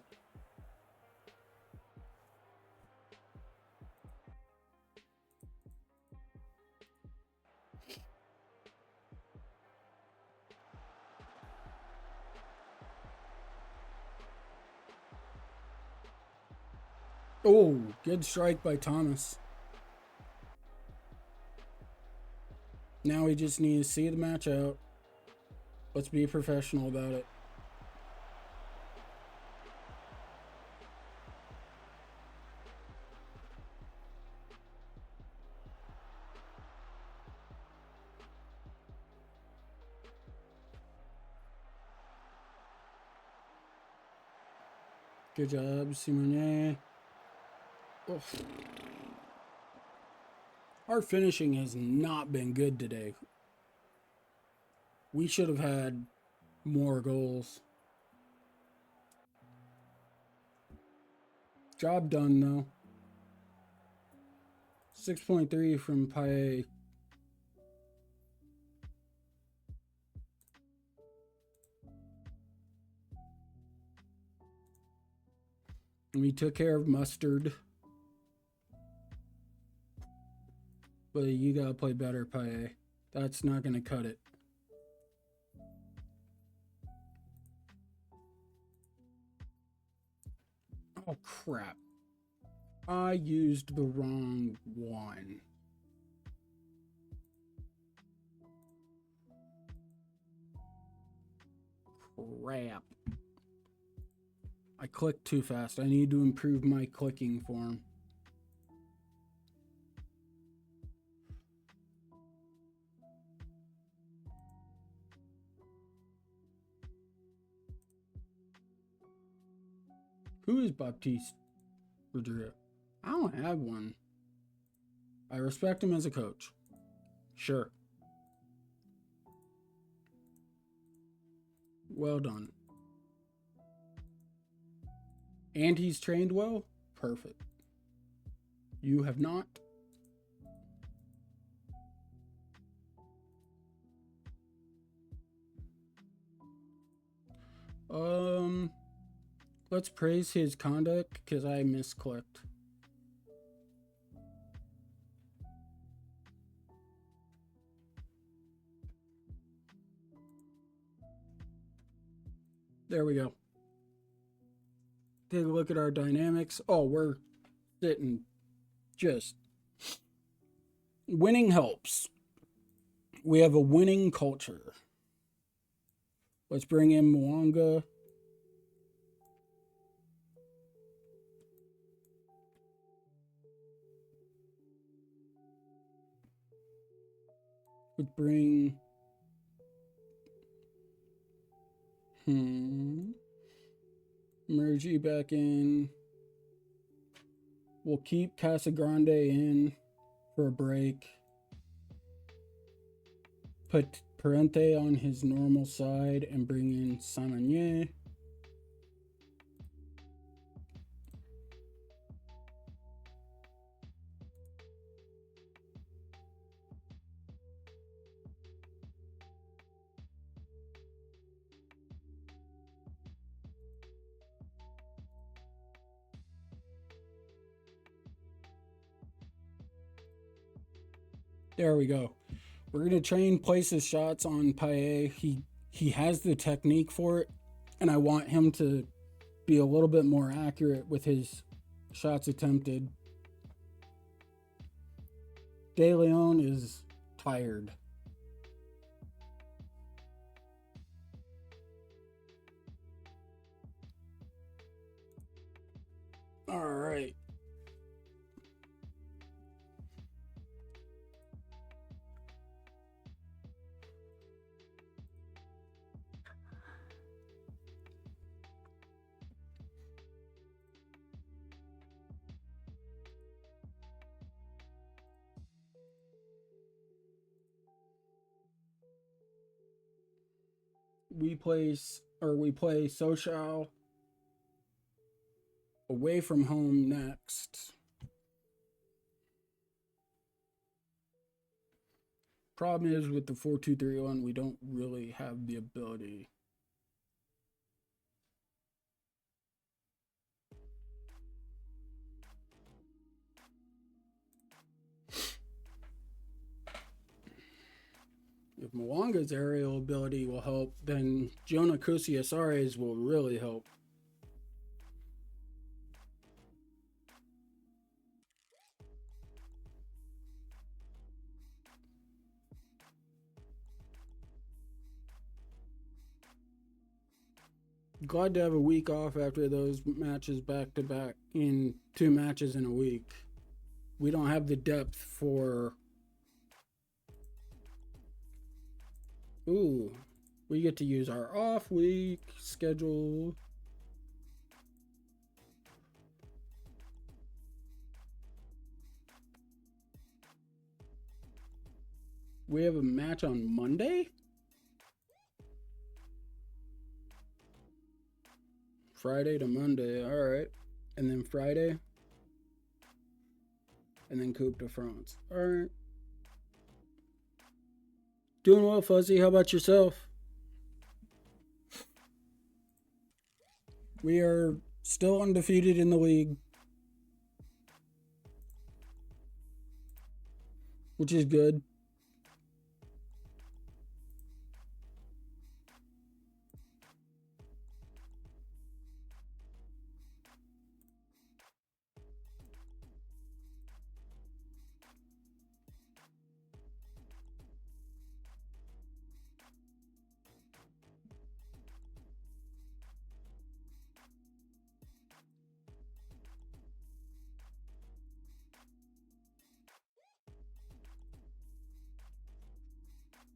Oh, good strike by Thomas. Now we just need to see the match out. Let's be professional about it. Good job, Simone. Oh. Our finishing has not been good today. We should have had more goals. Job done, though. 6.3 from Paye. We took care of Mustard. But you gotta play better, Paye. That's not gonna cut it. Oh, crap. I used the wrong one. Crap. I clicked too fast. I need to improve my clicking form. Who is Baptiste Rodriguez? I don't have one. I respect him as a coach. Sure. Well done. And he's trained well? Perfect. You have not? Let's praise his conduct because I misclicked. There we go. Take a look at our dynamics. Oh, we're sitting just. Winning helps. We have a winning culture. Let's bring in Mwanga. Let's bring... Mergy back in. We'll keep Casagrande in for a break. Put Parente on his normal side and bring in Samanier. There we go. We're going to train place his shots on Paye. He has the technique for it, and I want him to be a little bit more accurate with his shots attempted. De Leon is tired. we play Social away from home next. Problem is with the 4-2-3-1, we don't really have the ability. If Mwanga's aerial ability will help, then Jonah Kusiasare's will really help. Glad to have a week off after those matches back to back in 2 matches in a week. We don't have the depth for... Ooh, we get to use our off week schedule. We have a match on Monday? Friday to Monday, alright. And then Friday. And then Coupe de France. Alright. Doing well, Fuzzy. How about yourself? We are still undefeated in the league, which is good.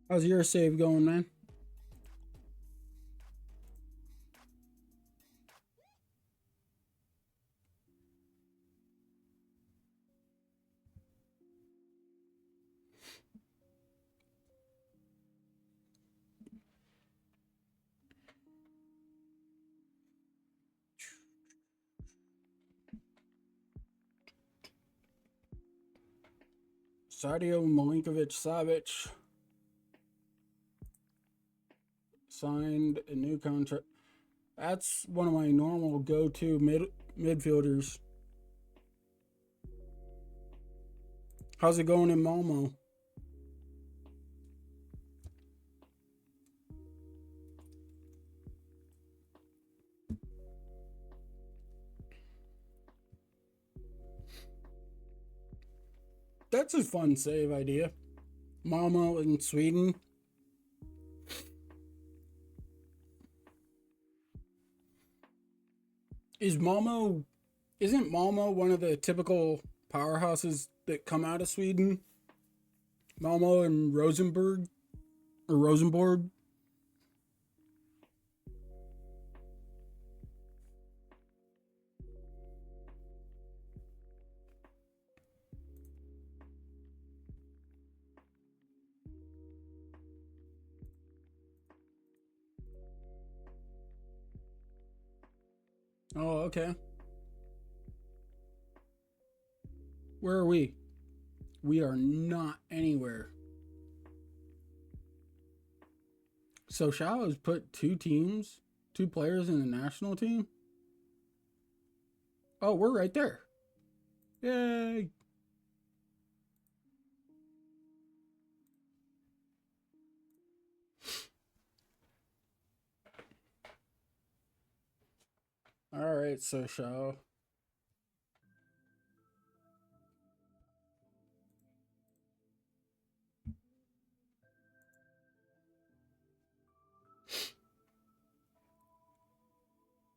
How's your save going, man? Sadio Milinkovic-Savic signed a new contract. That's one of my normal go-to midfielders. How's it going in Malmo? That's a fun save idea. Malmo in Sweden. Isn't Malmo one of the typical powerhouses that come out of Sweden? Malmo and Rosenborg? Oh, okay. Where are we? We are not anywhere. So Shao has put 2 players in the national team? Oh, we're right there. Yay! Alright, so Shao.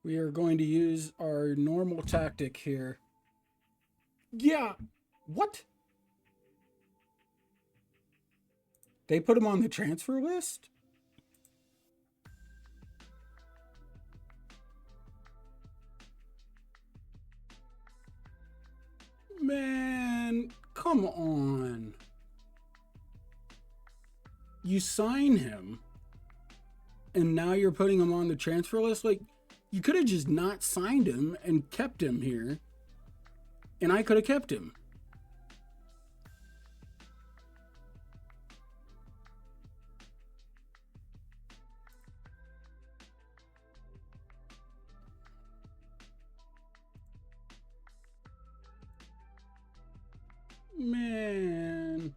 We are going to use our normal tactic here. Yeah. What? They put him on the transfer list? Man, come on. You sign him. and now you're putting him on the transfer list. Like, you could have just not signed him and kept him here, and I could have kept him. Man.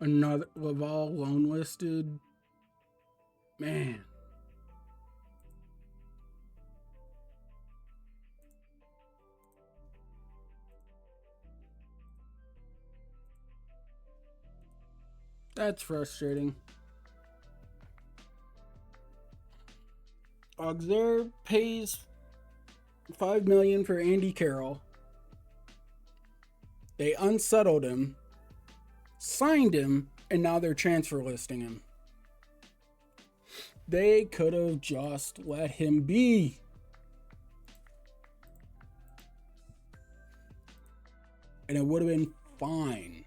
Another Laval loan listed. Man. That's frustrating. Auxerre pays $5 million for Andy Carroll. They unsettled him, signed him, and now they're transfer listing him. They could have just let him be. And it would have been fine.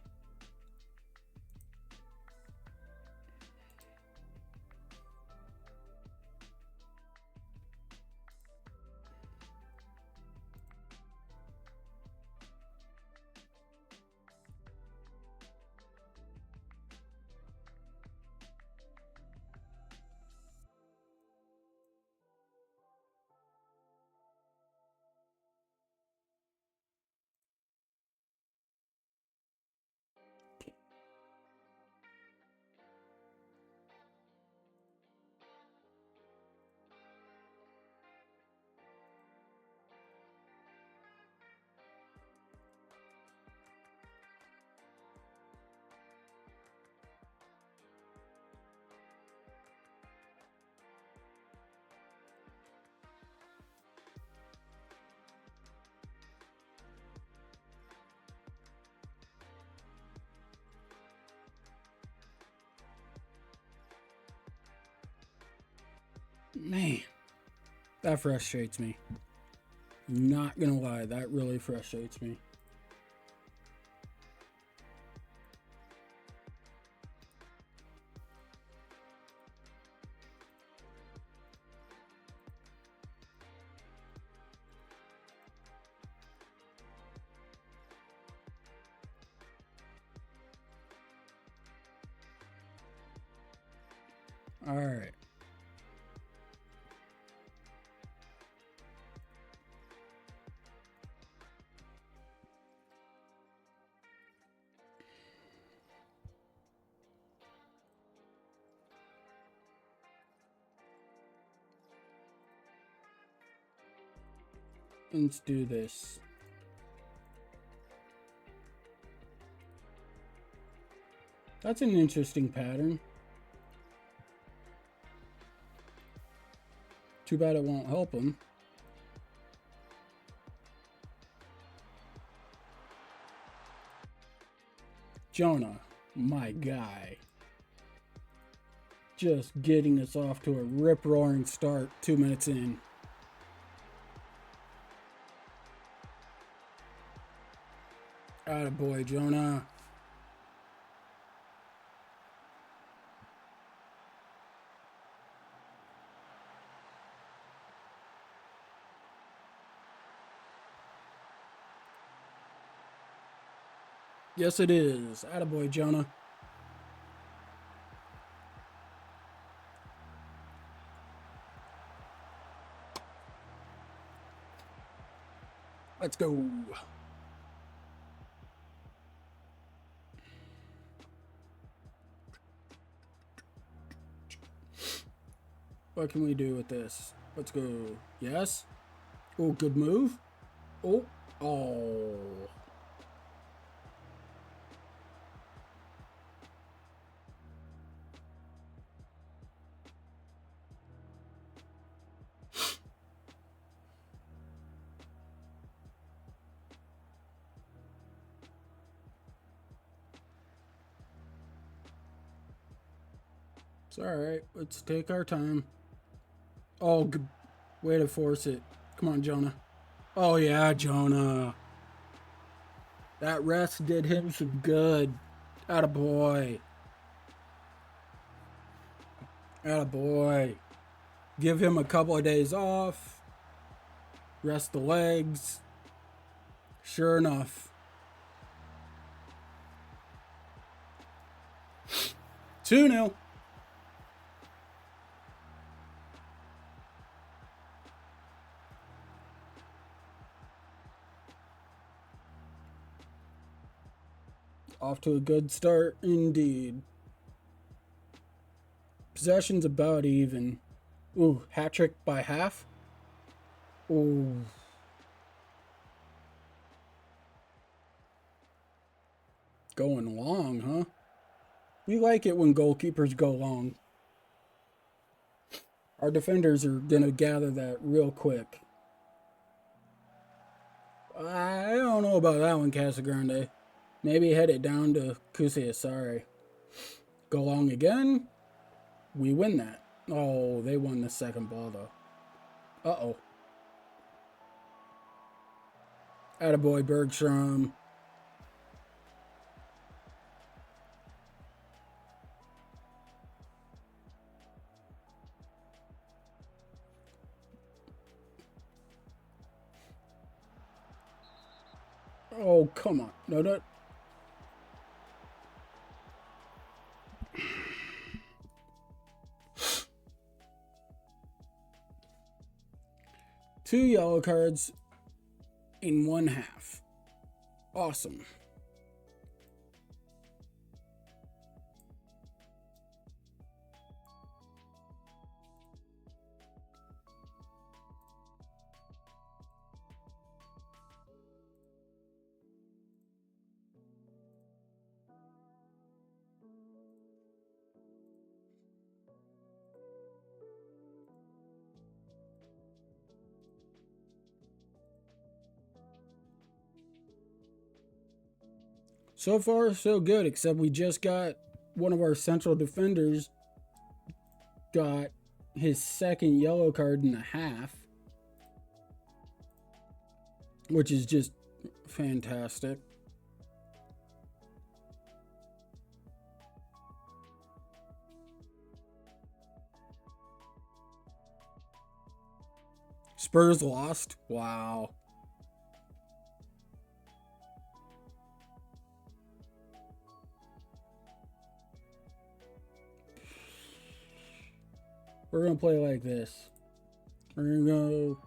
Man, that frustrates me. Not gonna lie, that really frustrates me. All right. Let's do this. That's an interesting pattern. Too bad it won't help him. Jonah, my guy. Just getting us off to a rip-roaring start 2 minutes in. Attaboy, Jonah. Yes, it is. Attaboy, Jonah. Let's go. What can we do with this? Let's go. Yes. Oh, good move. Oh. Oh. It's alright. Let's take our time. Oh, good. Way to force it. Come on, Jonah. Oh, yeah, Jonah. That rest did him some good. Attaboy. Attaboy. Give him a couple of days off. Rest the legs. Sure enough. 2-0. Off to a good start indeed. Possession's about even. Ooh, hat trick by half. Ooh. Going long, huh? We like it when goalkeepers go long. Our defenders are going to gather that real quick. I don't know about that one, Casagrande. Maybe head it down to Kusiasari. Go long again. We win that. Oh, they won the second ball, though. Uh-oh. Attaboy, Bergstrom. Oh, come on. No, no. Two yellow cards in one half. Awesome. So far, so good, except we just got one of our central defenders got his second yellow card in a half, which is just fantastic. Spurs lost. Wow. We're going to play like this. We're going to go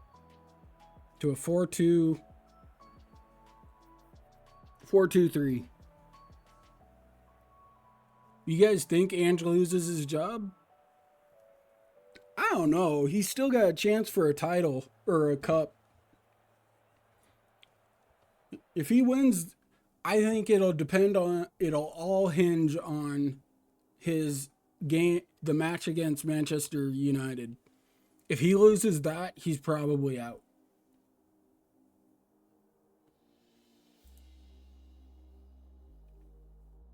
to a 4-2, 4-2-3. You guys think Ange loses his job? I don't know. He's still got a chance for a title or a cup. If he wins, I think it'll all hinge on his game, the match against Manchester United. If he loses that, he's probably out.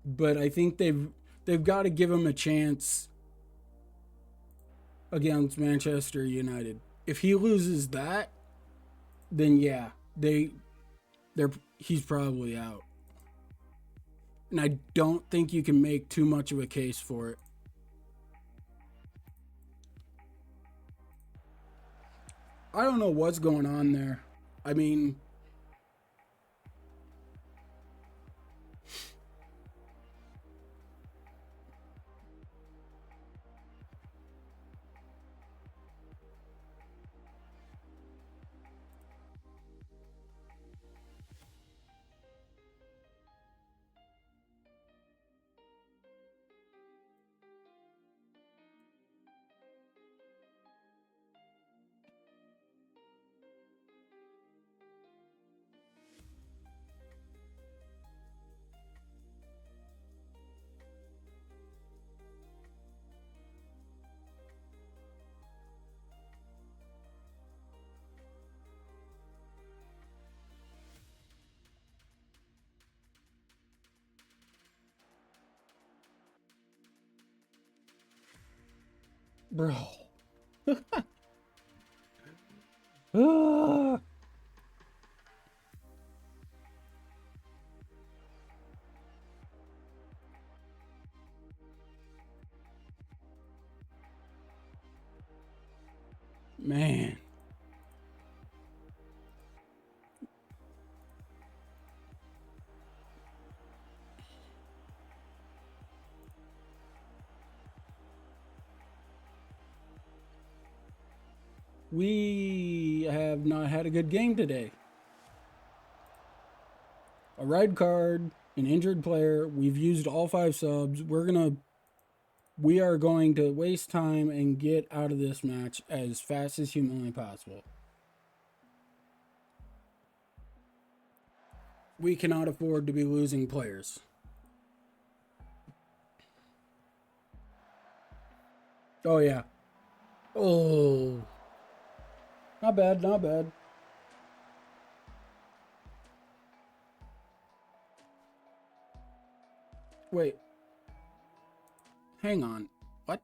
But I think they've got to give him a chance against Manchester United. If he loses that, then yeah, he's probably out. And I don't think you can make too much of a case for it. I don't know what's going on there. I mean, Bro. Ah. Man. We have not had a good game today. A red card, an injured player. We've used all 5 subs. We are going to waste time and get out of this match as fast as humanly possible. We cannot afford to be losing players. Oh, yeah. Oh. Not bad, not bad. Wait. Hang on. What?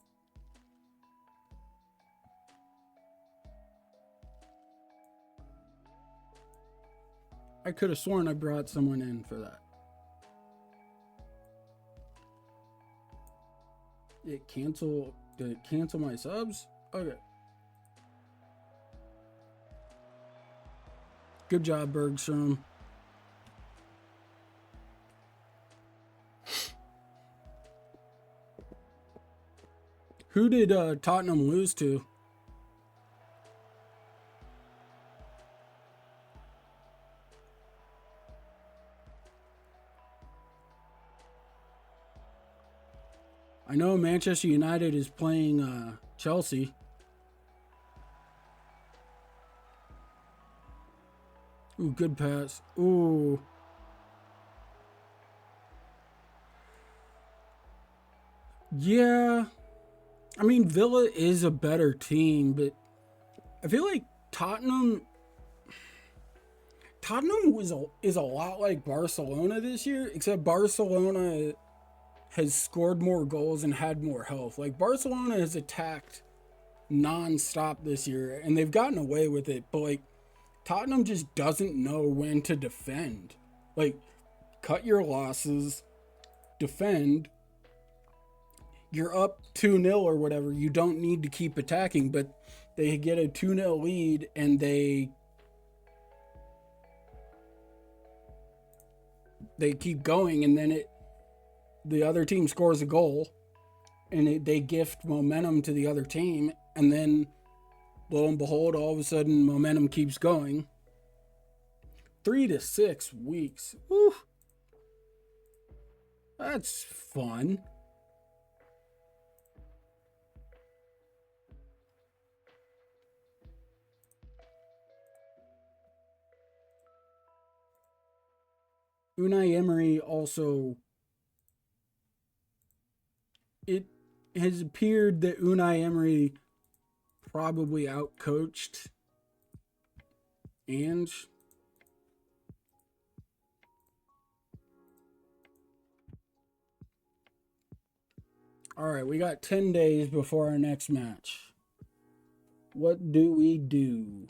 I could have sworn I brought someone in for that. Did it cancel my subs? Okay. Good job, Bergstrom. Who did Tottenham lose to? I know Manchester United is playing Chelsea. Ooh, good pass. Ooh. Yeah. I mean, Villa is a better team, but I feel like Tottenham is a lot like Barcelona this year, except Barcelona has scored more goals and had more health. Like, Barcelona has attacked non-stop this year, and they've gotten away with it, but, like, Tottenham just doesn't know when to defend. Like, cut your losses, defend. You're up 2-0 or whatever. You don't need to keep attacking, but they get a 2-0 lead, and they keep going, and then the other team scores a goal, and they gift momentum to the other team, and then lo and behold, all of a sudden momentum keeps going. 3 to 6 weeks. Whew. That's fun. Unai Emery also, it has appeared that Unai Emery probably outcoached Ange. All right, we got 10 days before our next match. What do we do?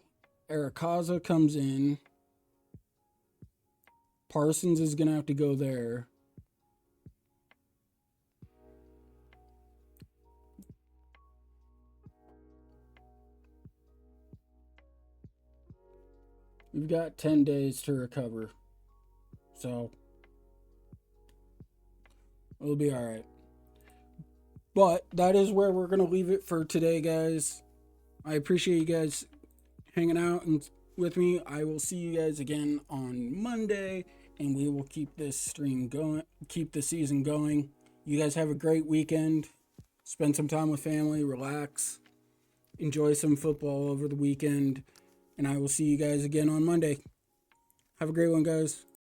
Arakaza comes in. Parsons is going to have to go there. We've got 10 days to recover. So, it'll be all right. But that is where we're going to leave it for today, guys. I appreciate you guys hanging out and with me. I will see you guys again on Monday, and we will keep this stream going, keep the season going. You guys have a great weekend. Spend some time with family, relax, enjoy some football over the weekend, and I will see you guys again on Monday. Have a great one, guys.